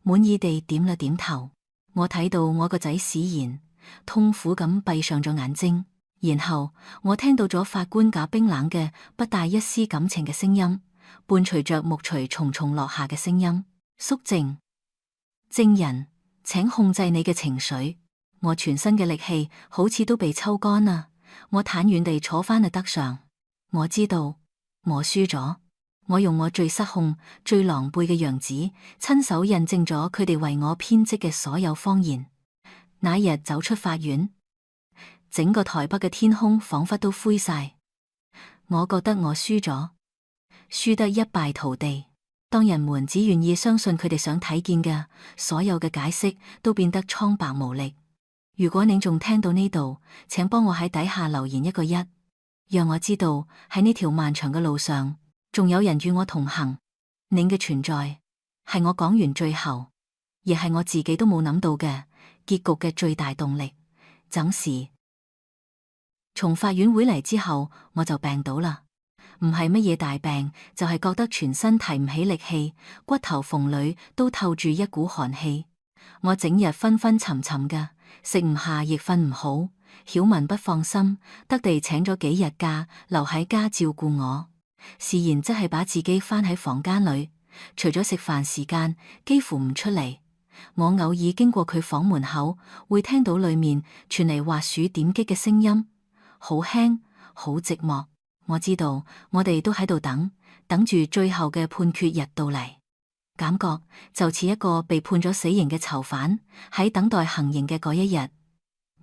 滿意地點了點頭。我睇到我個仔史然痛苦咁閉上咗眼睛，然後我聽到咗法官假冰冷嘅不帶一絲感情嘅聲音，伴隨着木錘重重落下嘅聲音。肅靜，證人，請控制你嘅情緒。我全身嘅力氣好似都被抽乾啦，我坦然地坐翻喺凳上。我知道我輸咗，我用我最失控、最狼狽嘅樣子，親手印證咗佢哋為我編織嘅所有謊言。那日走出法院，整個台北嘅天空仿佛都灰晒。我覺得我輸咗，輸得一敗塗地。當人們只願意相信佢哋想睇見嘅，所有嘅解釋都變得蒼白無力。如果你仲聽到呢度，請幫我喺底下留言一個1，讓我知道喺呢條漫長嘅路上，仲有人與我同行。你嘅存在係我講完最後，亦係我自己都冇諗到嘅結局嘅最大動力。整時從法院回嚟之後，我就病倒啦，唔係乜嘢大病，就係覺得全身提唔起力氣，骨頭縫裏都透住一股寒氣。我整日昏昏沉沉嘅，食唔下亦瞓唔好。曉文不放心，得地請咗幾日假，留喺家照顧我。事然則係把自己關喺房間裏，除咗食飯時間，幾乎唔出嚟。我偶爾經過佢房門口，會聽到裏面傳嚟滑鼠點擊嘅聲音，好輕，好寂寞。我知道，我哋都喺度等住最後嘅判決日到嚟。感覺就似一個被判咗死刑嘅囚犯喺等待行刑嘅嗰一日，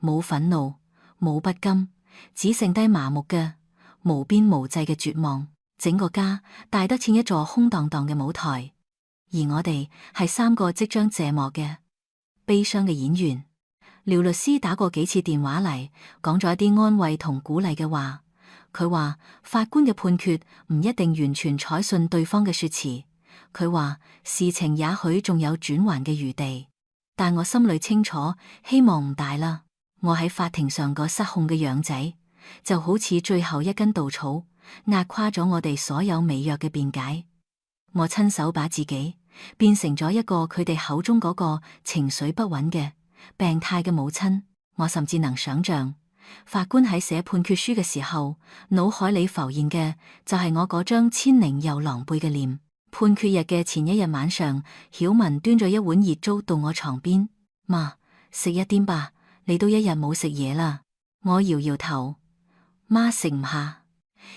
冇憤怒，冇不甘，只剩低麻木嘅無邊無際嘅絕望。整個家大得似一座空蕩蕩嘅舞台，而我哋係3個即將謝幕嘅悲傷嘅演員。廖律師打過幾次電話嚟，講咗一啲安慰同鼓勵嘅話。佢話法官嘅判決唔一定完全採信對方嘅說辭。佢話事情也許仲有轉圜嘅餘地，但我心裏清楚，希望唔大啦。我喺法庭上個失控嘅樣仔，就好似最後一根稻草，壓垮咗我哋所有微弱嘅辯解。我親手把自己變成咗一個佢哋口中嗰個情緒不穩嘅病態嘅母親。我甚至能想象，法官喺寫判決書嘅時候，腦海裏浮現嘅就係我嗰張纖縈又狼狽嘅臉。判決日嘅前一日晚上，曉文端咗一碗熱粥到我床邊，媽，食一啲吧，你都一日冇食嘢啦。我搖搖頭，媽食唔下。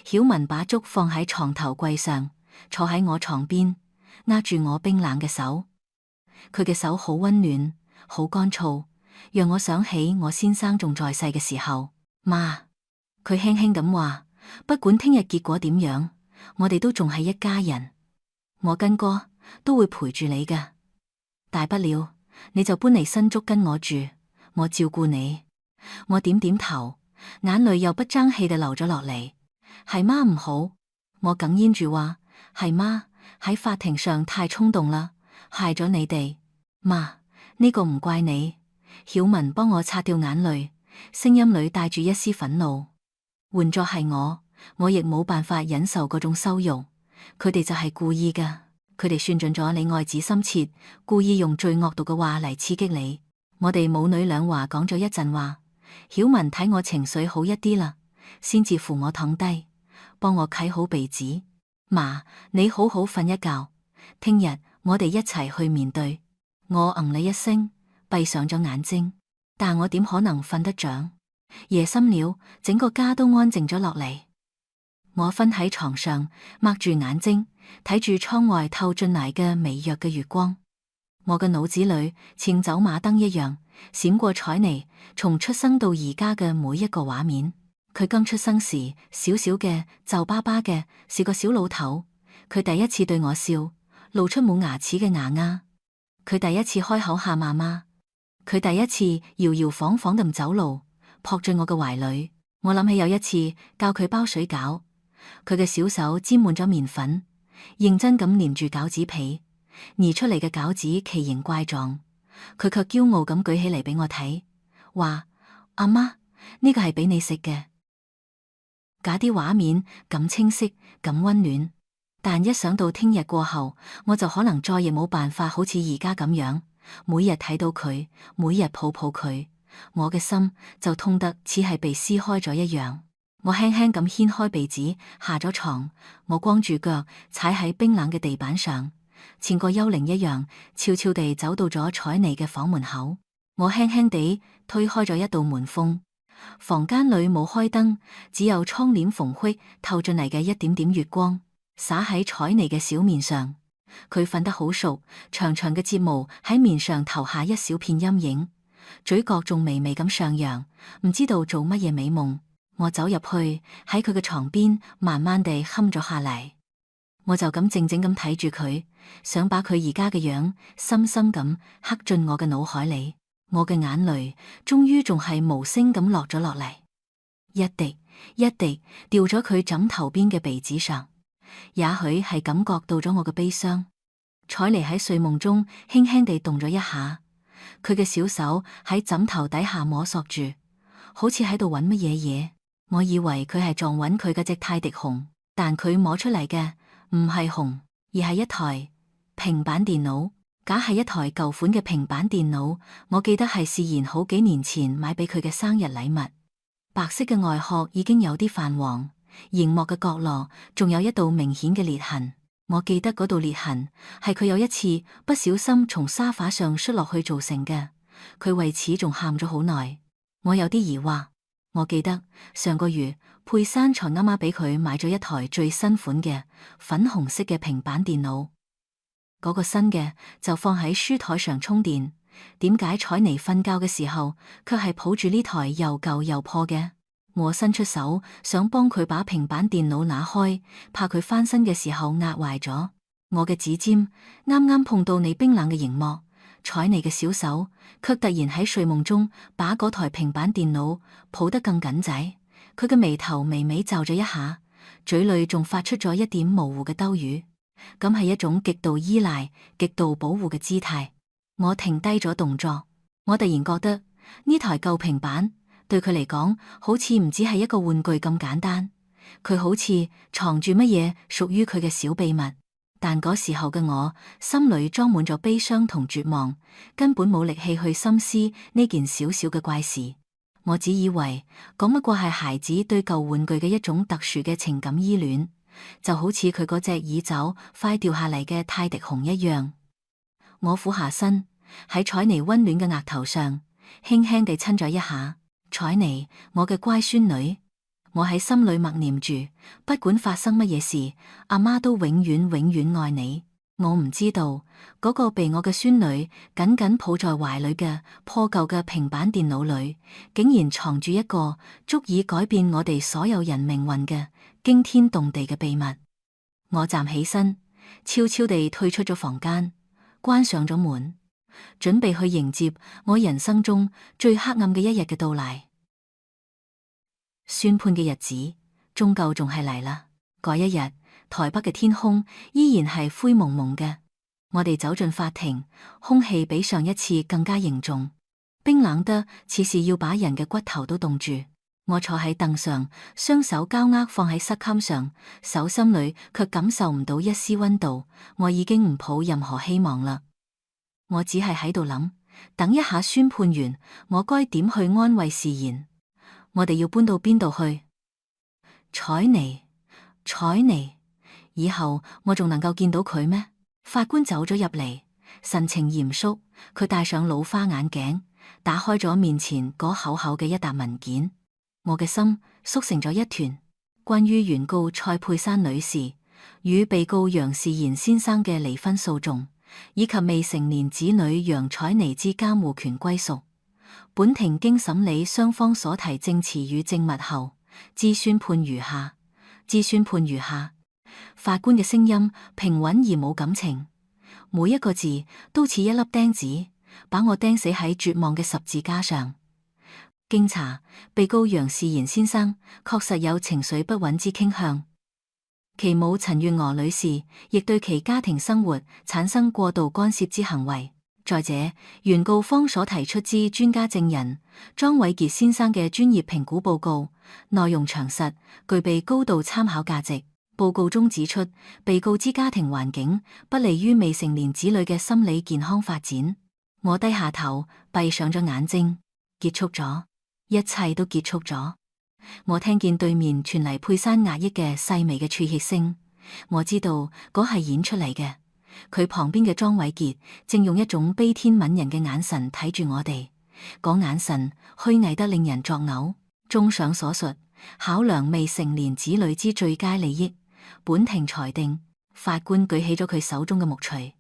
曉文把粥放喺床頭櫃上，坐喺我床邊，握住我冰冷嘅手。佢嘅手好溫暖，好乾燥，讓我想起我先生仲在世嘅時候。媽，佢輕輕咁話，不管聽日結果點樣，我哋都仲係一家人。我跟哥都會陪住你㗎，大不了你就搬嚟新竹跟我住，我照顧你。我點點頭，眼淚又不爭氣地流咗落嚟。係媽唔好，我哽咽住話，係媽喺法庭上太衝動啦，害咗你哋。媽，呢個唔怪你。曉雯幫我擦掉眼淚，聲音裏帶住一絲憤怒。換作係我亦冇辦法忍受嗰種羞辱。佢哋就係故意噶，佢哋算準咗你愛子心切，故意用最惡毒嘅話嚟刺激你。我哋母女兩話講咗一陣話，曉雯睇我情緒好一啲啦，先至扶我躺低，幫我揩好鼻子。媽，你好好瞓一覺，聽日我哋一齊去面對。我了一聲，閉上咗眼睛，但我點可能瞓得着？夜深了，整個家都安靜咗落嚟。我瞓喺床上，擘住眼睛，睇住窗外透進嚟嘅微弱嘅月光。我嘅腦子裏似走馬燈一樣閃過采妮從出生到而家嘅每一個畫面。佢剛出生時，小小嘅、皺巴巴嘅，是個小老頭。佢第一次對我笑，露出冇牙齒嘅牙丫。佢第一次開口喊媽媽。佢第一次搖搖晃晃咁走路，撲進我嘅懷裏。我諗起有一次教佢包水餃，佢嘅小手沾滿咗麵粉，認真咁黏住餃子皮，捏出嚟嘅餃子奇形怪狀。佢卻驕傲咁舉起嚟俾我睇，話：阿媽，呢個係俾你食嘅。假啲畫面咁清晰咁溫暖，但一想到聽日過後，我就可能再亦冇辦法好似而家咁樣，每日睇到佢，每日抱抱佢，我嘅心就痛得似係被撕開咗一樣。我輕輕咁掀開被子，下咗床，我光住腳踩喺冰冷嘅地板上，似個幽靈一樣，悄悄地走到咗采妮嘅房門口。我輕輕地推開咗一道門縫。房間裏冇開燈，只有窗簾縫隙透進嚟嘅一點點月光，灑喺采妮嘅小面上。佢瞓得好熟，長長嘅睫毛喺面上投下一小片陰影，嘴角仲微微咁上揚，唔知道做乜嘢美夢。我走入去，喺佢嘅床邊慢慢地冚咗下嚟。我就咁靜靜咁睇住佢，想把佢而家嘅樣深深咁刻進我嘅腦海裏。我嘅眼淚終於仲係無聲咁落咗落嚟，一滴一滴掉咗佢枕頭邊嘅鼻子上。也許係感覺到咗我嘅悲傷，采妮喺睡夢中輕輕地動咗一下，佢嘅小手喺枕頭底下摸索住，好似喺度揾乜嘢嘢。我以為佢係撞穩佢嘅隻泰迪熊，但佢摸出嚟嘅唔係熊，而係一台平板電腦。假係一台舊款嘅平板電腦，我記得係事然好幾年前買俾佢嘅生日禮物。白色嘅外殼已經有啲泛黃，熒幕嘅角落仲有一道明顯嘅裂痕。我記得嗰道裂痕係佢有一次不小心從沙發上摔落去造成嘅，佢為此仲喊咗好耐。我有啲疑惑，我記得上個月佩珊才啱啱俾佢買咗一台最新款嘅粉紅色嘅平板電腦。嗰個新嘅就放喺書台上充電，點解采妮瞓覺嘅時候卻係抱住呢台又舊又破嘅？我伸出手想幫佢把平板電腦拿開，怕佢翻身嘅時候壓壞咗。我嘅指尖啱啱碰到你冰冷嘅熒幕，采妮嘅小手卻突然喺睡夢中把嗰台平板電腦抱得更緊仔。佢嘅眉頭微微皺咗一下，嘴裏仲發出咗一點模糊嘅兜語。咁係一種極度依賴、極度保護嘅姿態。我停低咗動作，我突然覺得呢台舊平板對佢嚟講，好似唔只係一個玩具咁簡單。佢好似藏住乜嘢屬於佢嘅小秘密。但嗰時候嘅我，心裏裝滿咗悲傷同絕望，根本冇力氣去深思呢件小小嘅怪事。我只以為講不過係孩子對舊玩具嘅一種特殊嘅情感依戀。就好似佢嗰隻耳爪快掉下嚟嘅泰迪熊一樣。我俯下身喺采妮溫暖嘅額頭上輕輕地親咗一下。采妮，我嘅乖孫女，我喺心裏默念住，不管發生乜嘢事，阿媽都永遠永遠愛你。我唔知道嗰個被我嘅孫女緊緊抱在懷裏嘅破舊嘅平板電腦裏，竟然藏住一個足以改變我哋所有人命運嘅驚天動地嘅秘密。我站起身，悄悄地退出咗房間，關上咗門，準備去迎接我人生中最黑暗嘅一日嘅到來。宣判嘅日子終究仲係嚟啦。嗰一日，台北嘅天空依然係灰蒙蒙嘅。我哋走進法庭，空氣比上一次更加凝重，冰冷得似是要把人嘅骨頭都凍住。我坐喺凳上，雙手交握放喺膝襟上，手心裏卻感受唔到一絲溫度。我已經唔抱任何希望啦。我只係喺度諗，等一下宣判完，我該點去安慰誓言？我哋要搬到邊度去？采妮，采妮，以後我仲能夠見到佢咩？法官走咗入嚟，神情嚴肅，佢戴上老花眼鏡，打開咗面前嗰厚厚嘅一沓文件。我嘅心縮成咗一團。關於原告蔡佩珊女士與被告楊仕賢先生嘅離婚訴訟，以及未成年子女楊采妮之監護權歸屬，本庭經審理雙方所提證詞與證物後，之宣判如下。法官嘅聲音平穩而冇感情，每一個字都似一粒釘子，把我釘死喺絕望嘅十字架上。經查，被告楊仕賢先生確實有情緒不穩之傾向，其母陳月娥女士亦對其家庭生活產生過度干涉之行為。再者，原告方所提出之專家證人莊偉傑先生嘅專業評估報告內容詳實，具備高度參考價值。報告中指出，被告之家庭環境不利於未成年子女嘅心理健康發展。我低下頭，閉上咗眼睛，結束咗，一切都結束咗。我聽見對面傳嚟佩珊壓抑嘅細微嘅啜泣聲，我知道嗰係演出嚟嘅。佢旁邊嘅莊偉傑正用一種悲天憫人嘅眼神睇住我哋，嗰眼神虛偽得令人作嘔。綜上所述，考量未成年子女之最佳利益，本庭裁定。法官舉起咗佢手中嘅木錘，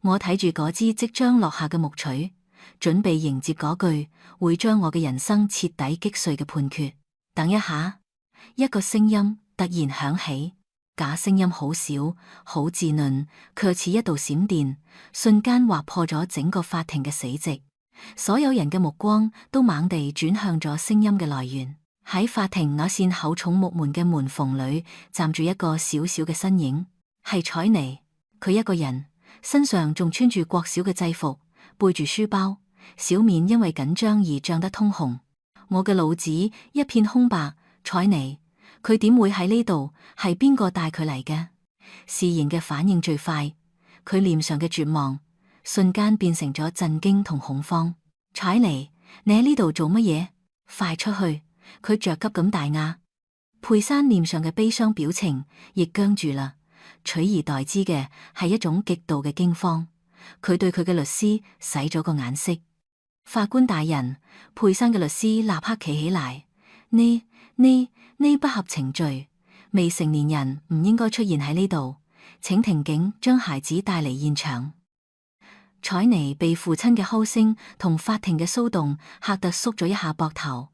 我睇住嗰支即將落下嘅木錘，準備迎接嗰句會將我嘅人生徹底擊碎嘅判決。等一下，一個聲音突然響起，假聲音好小，好稚嫩，卻似一道閃電，瞬間劃破咗整個法庭嘅死寂。所有人嘅目光都猛地轉向咗聲音嘅來源。喺法庭那扇厚重木門嘅門縫裏，站住一個小小嘅身影，係采妮。佢一個人，身上仲穿住國小嘅制服，背住書包，小面因為緊張而漲得通紅。我嘅腦子一片空白。采妮，佢點會喺呢度？係邊個帶佢嚟嘅？事賢嘅反應最快，佢臉上嘅絕望瞬間變成咗震驚同恐慌。采妮，你喺呢度做乜嘢？快出去！佢着急咁大嗌。佩珊臉上嘅悲傷表情亦僵住啦，取而代之嘅係一種極度嘅驚慌。佢對佢嘅律師使咗個眼色。法官大人，佩珊嘅律師立刻企起嚟。呢不合程序，未成年人唔應該出現喺呢度，請庭警將孩子帶嚟現場。采妮被父親嘅吼聲同法庭嘅騷動嚇得縮咗一下膊頭，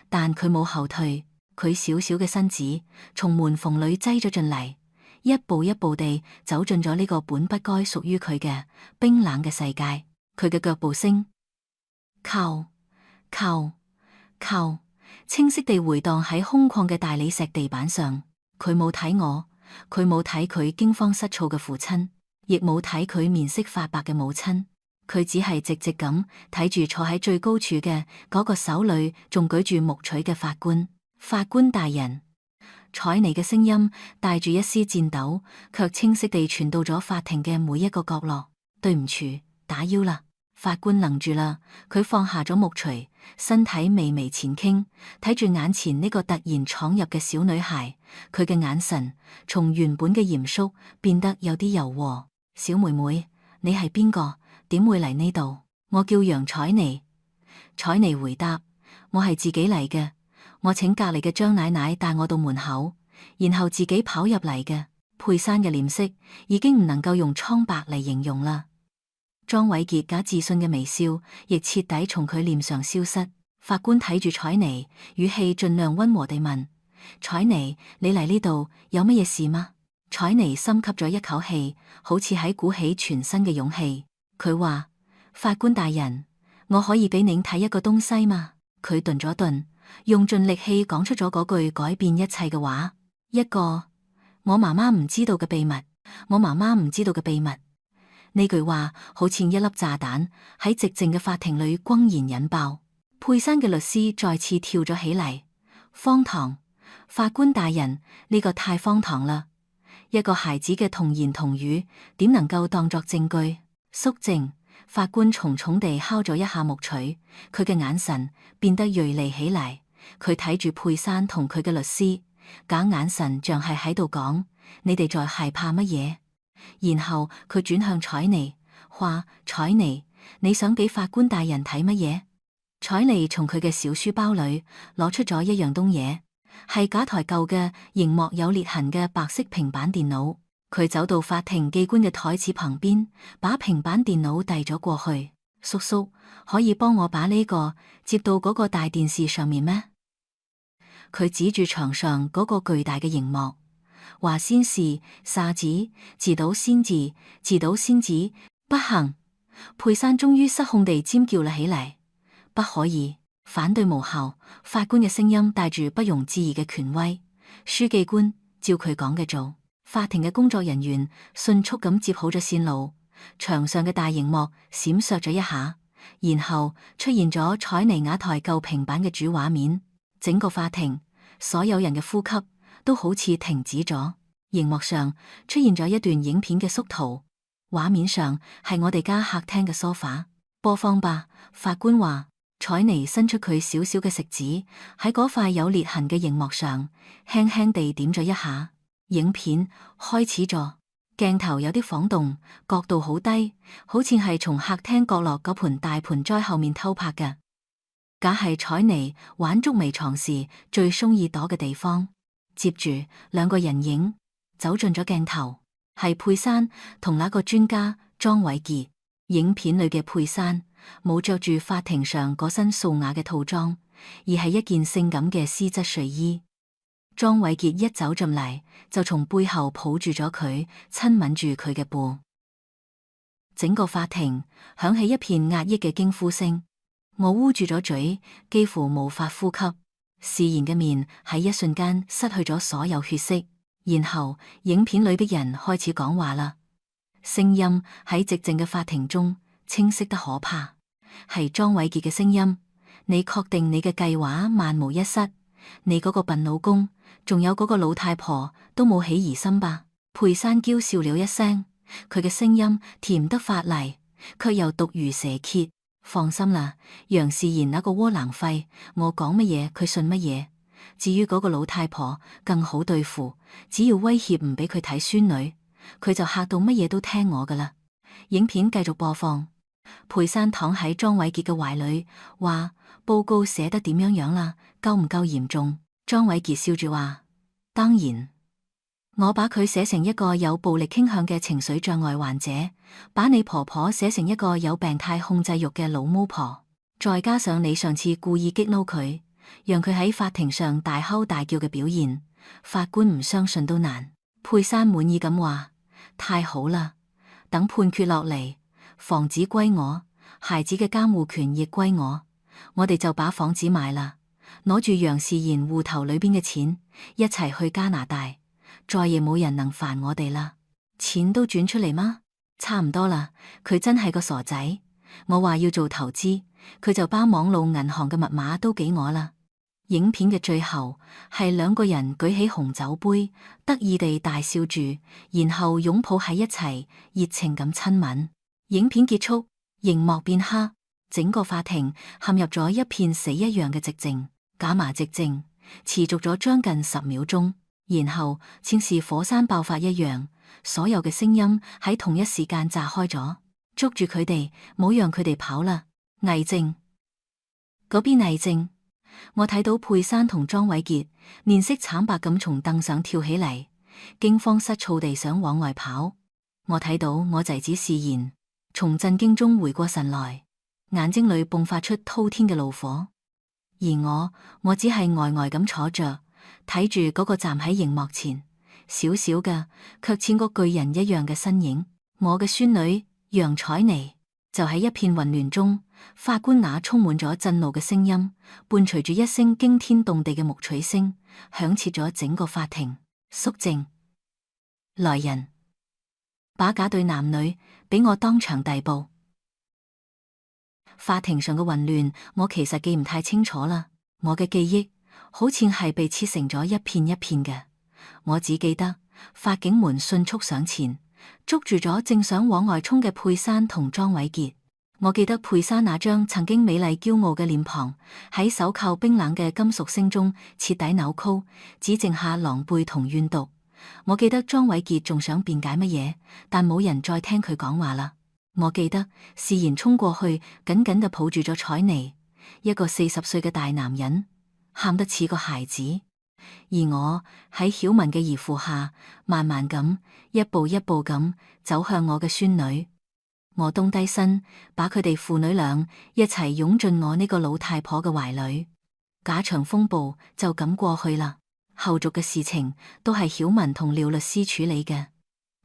但佢冇後退，佢小小嘅身子從門縫裏擠咗進嚟，一步一步地走進咗呢個本不該屬於佢嘅冰冷嘅世界。佢嘅腳步聲，靠，清晰地回蕩喺空曠嘅大理石地板上。佢冇睇我，佢冇睇佢驚慌失措嘅父親，亦冇睇佢面色發白嘅母親。佢只係直直咁睇住坐喺最高處嘅嗰個手裏仲舉住木錘嘅法官。法官大人，采妮嘅聲音帶住一絲顫抖，卻清晰地傳到咗法庭嘅每一個角落。對唔住，打擾啦。法官愣住啦，佢放下咗木錘，身體微微前傾，睇住眼前呢個突然闖入嘅小女孩。佢嘅眼神從原本嘅嚴肅變得有啲柔和。小妹妹，你係邊個？點會嚟呢度？我叫楊采妮。采妮回答：我係自己嚟嘅，我請隔籬嘅張奶奶帶我到門口，然後自己跑入嚟嘅。佩珊嘅臉色已經唔能夠用蒼白嚟形容啦。莊偉傑假自信嘅微笑亦徹底從佢臉上消失。法官睇住采妮，語氣盡量溫和地問：采妮，你嚟呢度有乜嘢事嗎？采妮深吸咗一口氣，好似喺鼓起全身嘅勇氣。佢話：法官大人，我可以俾您睇一個東西嗎？佢頓咗頓，用盡力氣講出咗嗰句改變一切嘅話：一個我媽媽唔知道嘅秘密。我媽媽唔知道嘅秘密。呢句話好似一粒炸彈喺寂靜嘅法庭裏轟然引爆。佩珊嘅律師再次跳咗起嚟，荒唐！法官大人，呢個太荒唐啦！一個孩子嘅童言童語點能夠當作證據？肅靜！法官重重地敲咗一下木錘，佢嘅眼神變得銳利起嚟。佢睇住佩珊同佢嘅律師，假眼神像係喺度講：你哋在害怕乜嘢？然後佢轉向采妮，話：采妮，你想俾法官大人睇乜嘢？采妮從佢嘅小書包裏攞出咗一樣東嘢，係架台舊嘅熒幕有裂痕嘅白色平板電腦。佢走到法庭記官嘅台子旁邊，把平板電腦遞咗過去。叔叔，可以幫我把呢個接到嗰個大電視上面咩？佢指住牆上嗰個巨大嘅熒幕，話：先是沙子，自倒先至，自倒先至，不行！佩珊終於失控地尖叫了起嚟。不可以，反對無效。法官嘅聲音帶住不容置疑嘅權威。書記官，照佢講嘅做。法庭嘅工作人員迅速咁接好咗線路，牆上嘅大熒幕閃爍咗一下，然後出現咗采妮瓦台舊平板嘅主畫面。整個法庭，所有人嘅呼吸都好似停止咗。熒幕上出現咗一段影片嘅縮圖，畫面上係我哋家客廳嘅梳化。播放吧，法官話。采妮伸出佢小小嘅食指，喺嗰塊有裂痕嘅熒幕上輕輕地點咗一下。影片開始咗，鏡頭有啲晃動，角度好低，好似係從客廳角落嗰盤大盆栽後面偷拍嘅。假係采妮玩捉迷藏時最中意躲嘅地方。接住兩個人影走進咗鏡頭，係佩珊同那個專家莊偉傑。影片裏嘅佩珊冇着住法庭上嗰身素雅嘅套裝，而係一件性感嘅絲質睡衣。莊偉傑一走進嚟，就從背後抱住咗佢，親吻住佢嘅背。整個法庭響起一片壓抑嘅驚呼聲。我捂住咗嘴，幾乎無法呼吸。視然嘅面喺一瞬間失去咗所有血色。然後影片裏的人開始講話啦，聲音喺寂靜嘅法庭中清晰得可怕。係莊偉傑嘅聲音：你確定你嘅計劃萬無一失？你嗰個笨老公，仲有嗰個老太婆都冇起疑心吧？佩珊嬌笑了一聲，佢嘅聲音甜得發嚟，卻又毒如蛇蠍。放心啦，楊仕賢那個窩囊廢，我講乜嘢佢信乜嘢。至於嗰個老太婆更好對付，只要威脅唔俾佢睇孫女，佢就嚇到乜嘢都聽我噶啦。影片繼續播放，佩珊躺喺莊偉傑嘅懷裏，話：報告寫得點樣樣啦？夠唔夠嚴重？莊偉傑笑住話：當然，我把佢寫成一個有暴力傾向嘅情緒障礙患者，把你婆婆寫成一個有病態控制欲嘅老巫婆，再加上你上次故意激怒佢，讓佢喺法庭上大吼大叫嘅表現，法官唔相信都難。佩珊滿意咁話：太好啦，等判決落嚟，房子歸我，孩子嘅監護權亦歸我，我哋就把房子賣啦，攞住楊仕賢戶頭裏邊嘅錢，一齊去加拿大，再也冇人能煩我哋啦。錢都轉出嚟嗎？差唔多啦，佢真係個傻仔。我話要做投資，佢就把網路銀行嘅密碼都俾我啦。影片嘅最後係兩個人舉起紅酒杯，得意地大笑住，然後擁抱喺一齊，熱情咁親吻。影片結束，熒幕變黑，整個法庭陷入咗一片死一樣嘅寂靜，假麻寂靜，持續咗將近10秒鐘，然後似是火山爆發一樣，所有嘅聲音喺同一時間炸開咗，捉住佢哋，冇讓佢哋跑啦。魏靜嗰邊，魏靜。我睇到佩珊同莊偉傑面色慘白咁從凳上跳起嚟，驚慌失措地想往外跑。我睇到我仔子仕賢從震驚中回過神來，眼睛裏迸發出滔天嘅怒火。而我只係呆呆咁坐着，睇住嗰個站喺熒幕前小小嘅卻似個巨人一樣嘅身影。我嘅孫女楊采妮就喺一片混亂中。法官那充滿咗震怒嘅聲音，伴隨住一聲驚天動地嘅木錘聲，響徹咗整個法庭。肅靜，來人。把假對男女俾我當場逮捕。法庭上嘅混亂，我其實記唔太清楚啦。我嘅記憶好似係被切成咗一片一片嘅。我只記得法警們迅速上前，捉住咗正想往外衝嘅佩珊同莊偉傑。我記得佩珊那張曾經美麗驕傲嘅臉龐，喺手銬冰冷嘅金屬聲中徹底扭曲，只剩下狼狽同怨毒。我記得莊偉傑仲想辯解乜嘢，但冇人再聽佢講話啦。我記得事賢衝過去，緊緊地抱住咗采妮，一個40歲嘅大男人，喊得似個孩子。而我喺曉雯嘅依附下，慢慢咁，一步一步咁走向我嘅孫女。我蹲低身，把佢哋父女倆一齊擁進我呢個老太婆嘅懷裏。假場風暴就咁過去啦。後續嘅事情都係曉雯同廖律師處理嘅。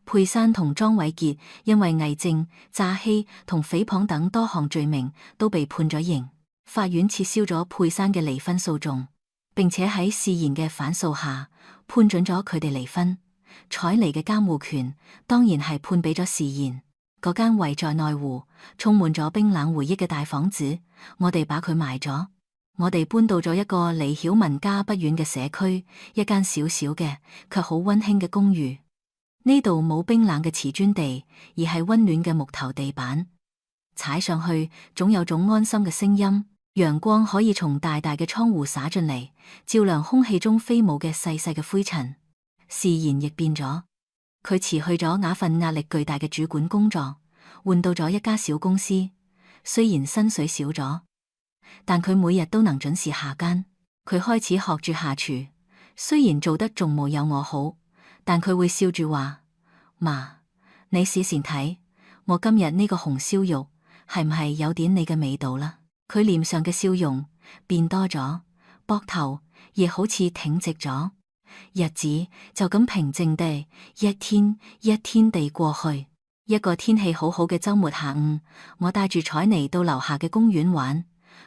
佩珊同莊偉傑因為偽證、詐欺同誹謗等多項罪名都被判咗刑。法院撤銷咗佩珊嘅離婚訴訟，並且喺事賢嘅反訴下判准咗佢哋離婚。采妮嘅監護權當然係判俾咗事賢。嗰間位在內湖、充滿咗冰冷回憶嘅大房子，我哋把佢賣咗。我哋搬到咗一個離曉雯家不遠嘅社區，一間小小嘅卻好溫馨嘅公寓。呢度冇冰冷嘅瓷磚地，而係溫暖嘅木頭地板。踩上去總有種安心嘅聲音，陽光可以從大大嘅窗戶灑進嚟，照亮空氣中飛舞嘅細細嘅灰塵。事賢亦變咗。佢辭去咗那份壓力巨大嘅主管工作，換到咗一家小公司。雖然薪水少咗，但佢每日都能準時下班。佢開始學住下廚，雖然做得仲冇有我好，但佢會笑住話：媽，你試試睇，我今日呢個紅燒肉係唔係有點你嘅味道啦？佢臉上嘅笑容變多咗，膊頭亦好似挺直咗。日子就咁平靜地一天一天地過去。一個天氣好好嘅周末下午，我帶住采妮到樓下嘅公園玩。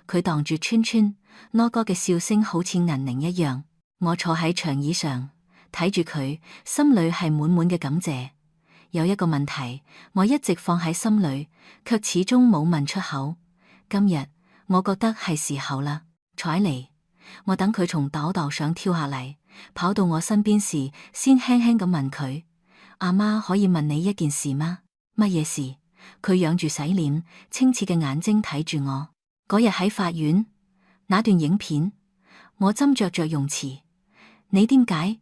佢蕩住川川，囉哥嘅笑聲好似銀鈴一樣。我坐喺長椅上睇住佢，心裏係滿滿嘅感謝。有一個問題我一直放喺心裏，卻始終冇問出口。今日我覺得係時候啦。采妮，我等佢從斗斗上跳下嚟，跑到我身邊時，先輕輕咁問佢：阿媽可以問你一件事嗎？乜嘢事？佢仰住洗臉，清澈嘅眼睛睇住我。嗰日喺法院那段影片，我斟酌着用詞，你點解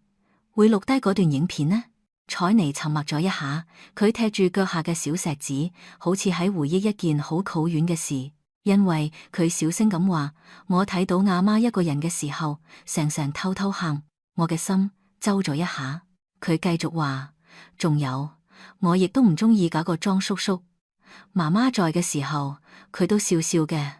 會錄低嗰段影片呢？采妮沉默咗一下，佢踢住腳下嘅小石子，好似喺回憶一件好遠嘅事。因為佢小聲咁話，我睇到阿媽一個人嘅時候，成偷偷喊，我嘅心揪咗一下。佢繼續話，仲有，我亦都唔中意嗰個莊叔叔。媽媽在嘅時候，佢都笑笑嘅，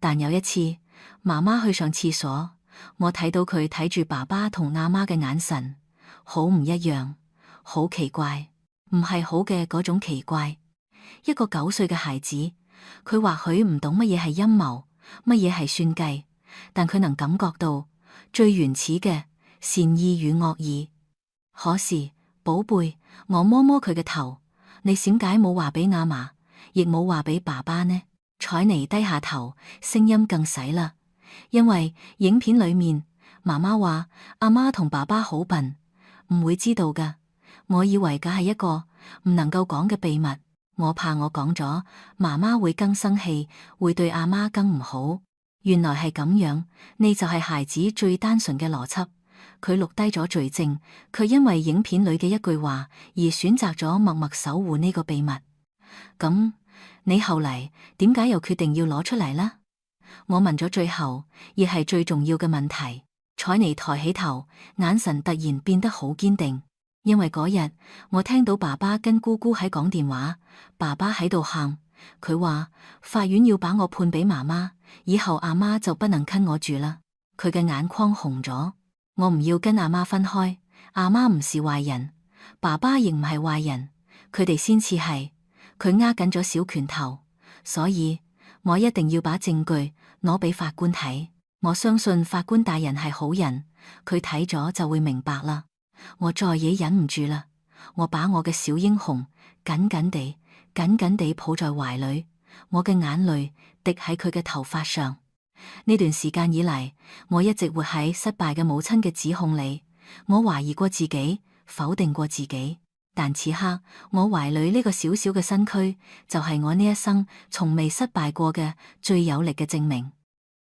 但有一次，媽媽去上廁所，我睇到佢睇住爸爸同阿媽嘅眼神，好唔一樣，好奇怪，唔係好嘅嗰種奇怪。一個9歲嘅孩子。佢或許唔懂乜嘢係陰謀，乜嘢係算計，但佢能感覺到最原始嘅善意與惡意。可是，寶貝，我摸摸佢嘅頭，你點解冇話俾阿嫲，亦冇話俾爸爸呢？采妮低下頭，聲音更細啦。因為影片裏面，媽媽話阿媽同爸爸好笨，唔會知道噶。我以為嗰係一個唔能夠講嘅秘密。我怕我講咗，媽媽會更生氣，會對阿媽更唔好。原來係咁樣，呢就係孩子最單純嘅邏輯。佢錄低咗罪證，佢因為影片裏嘅一句話而選擇咗默默守護呢個秘密。咁你後嚟點解又決定要攞出嚟呢？我問咗最後，亦係最重要嘅問題。采妮抬起頭，眼神突然變得好堅定。因為嗰日我聽到爸爸跟姑姑喺講電話，爸爸喺度喊，佢話法院要把我判俾媽媽，以後阿媽就不能跟我住啦。佢嘅眼眶紅咗。我唔要跟阿媽分開，阿媽唔是壞人，爸爸亦唔係壞人，佢哋先至係。佢握緊咗小拳頭，所以我一定要把證據攞俾法官睇。我相信法官大人係好人，佢睇咗就會明白啦。我再也忍唔住啦，我把我嘅小英雄緊緊地抱在懷裏，我嘅眼淚滴喺佢嘅頭髮上。呢段時間以嚟，我一直活喺失敗嘅母親嘅指控裏，我懷疑過自己，否定過自己。但此刻，我懷裏呢個小小嘅身軀，就係我呢一生從未失敗過嘅最有力嘅證明。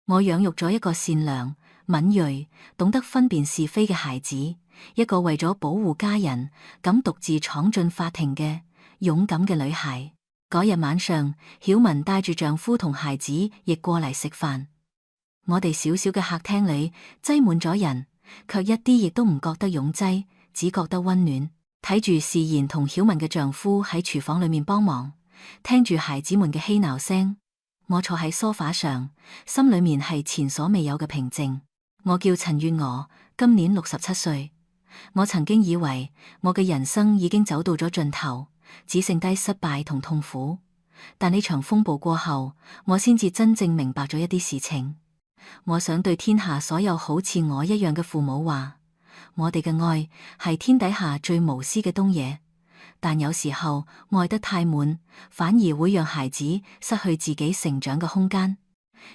我養育咗一個善良、敏銳、懂得分辨是非嘅孩子，一個為咗保護家人，敢獨自闖進法庭嘅勇敢嘅女孩。嗰日晚上，曉雯帶住丈夫同孩子亦過嚟食飯。我哋小小嘅客廳裏擠滿咗人，卻一啲亦都唔覺得擁擠，只覺得溫暖。睇住仕言同曉雯嘅丈夫喺廚房裏面幫忙，聽住孩子們嘅嬉鬧聲，我坐喺梳化上，心裏面係前所未有嘅平靜。我叫陳月娥，今年67歲。我曾經以為我嘅人生已經走到咗盡頭，只剩低失敗同痛苦。但呢場風暴過後，我先至真正明白咗一啲事情。我想對天下所有好似我一樣嘅父母話，我哋嘅愛係天底下最無私嘅東野，但有時候愛得太滿，反而會讓孩子失去自己成長嘅空間。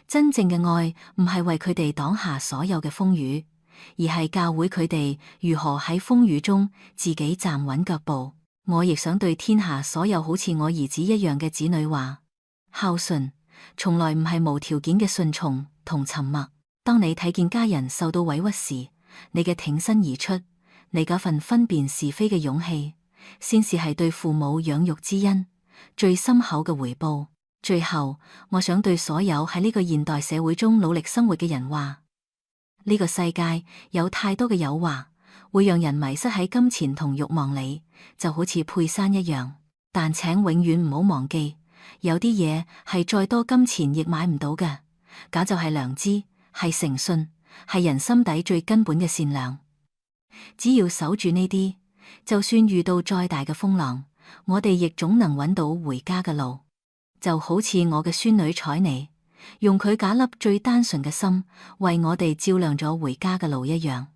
真正嘅愛唔係為佢哋擋下所有嘅風雨，而係教會佢哋如何喺風雨中自己站穩腳步。我亦想對天下所有好似我兒子一樣嘅子女話，孝順從來唔係無條件嘅順從同沉默。當你睇見家人受到委屈時，你嘅挺身而出，你嗰份分辨是非嘅勇氣，先是係對父母養育之恩最深厚嘅回報。最後，我想對所有喺呢個現代社會中努力生活嘅人話，呢個世界有太多嘅誘惑，會讓人迷失喺金錢同慾望裏，就好似佩珊一樣。但請永遠唔好忘記，有啲嘢係再多金錢亦買唔到嘅，假就係良知，係誠信，係人心底最根本嘅善良。只要守住呢啲，就算遇到再大嘅風浪，我哋亦總能揾到回家嘅路。就好似我嘅孫女采妮，用佢假粒最單純嘅心，為我哋照亮咗回家嘅路一樣。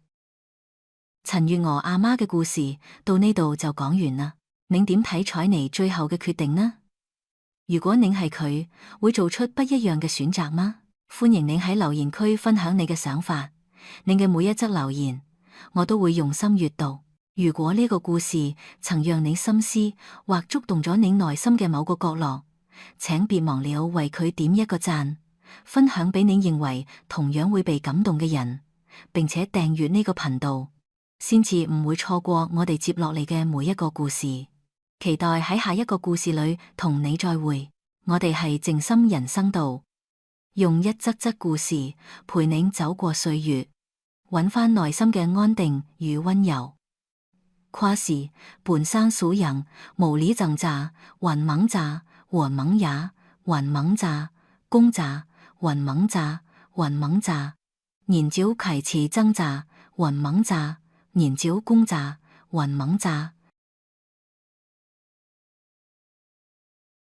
陳月娥阿媽嘅故事到呢度就講完啦。您點睇采妮最後嘅決定呢？如果您係佢，會做出不一樣嘅選擇嗎？歡迎您喺留言區分享你嘅想法。您嘅每一則留言，我都會用心閱讀。如果呢個故事曾讓你深思，或觸動咗你內心嘅某個角落，請別忘了為佢點一個讚，分享俾你認為同樣會被感動嘅人，並且訂閱呢個頻道，先至唔會錯過我哋接落嚟嘅每一個故事。期待喺下一個故事裏同你再會。我哋係靜心人生道，用一則則故事陪你走過歲月，揾返內心嘅安定與溫柔。跨時本山數人無理掙扎，雲猛炸，雲猛也，雲猛炸，公炸，雲猛炸，雲猛炸，年照其次掙扎，雲猛炸，年照公炸，雲猛炸。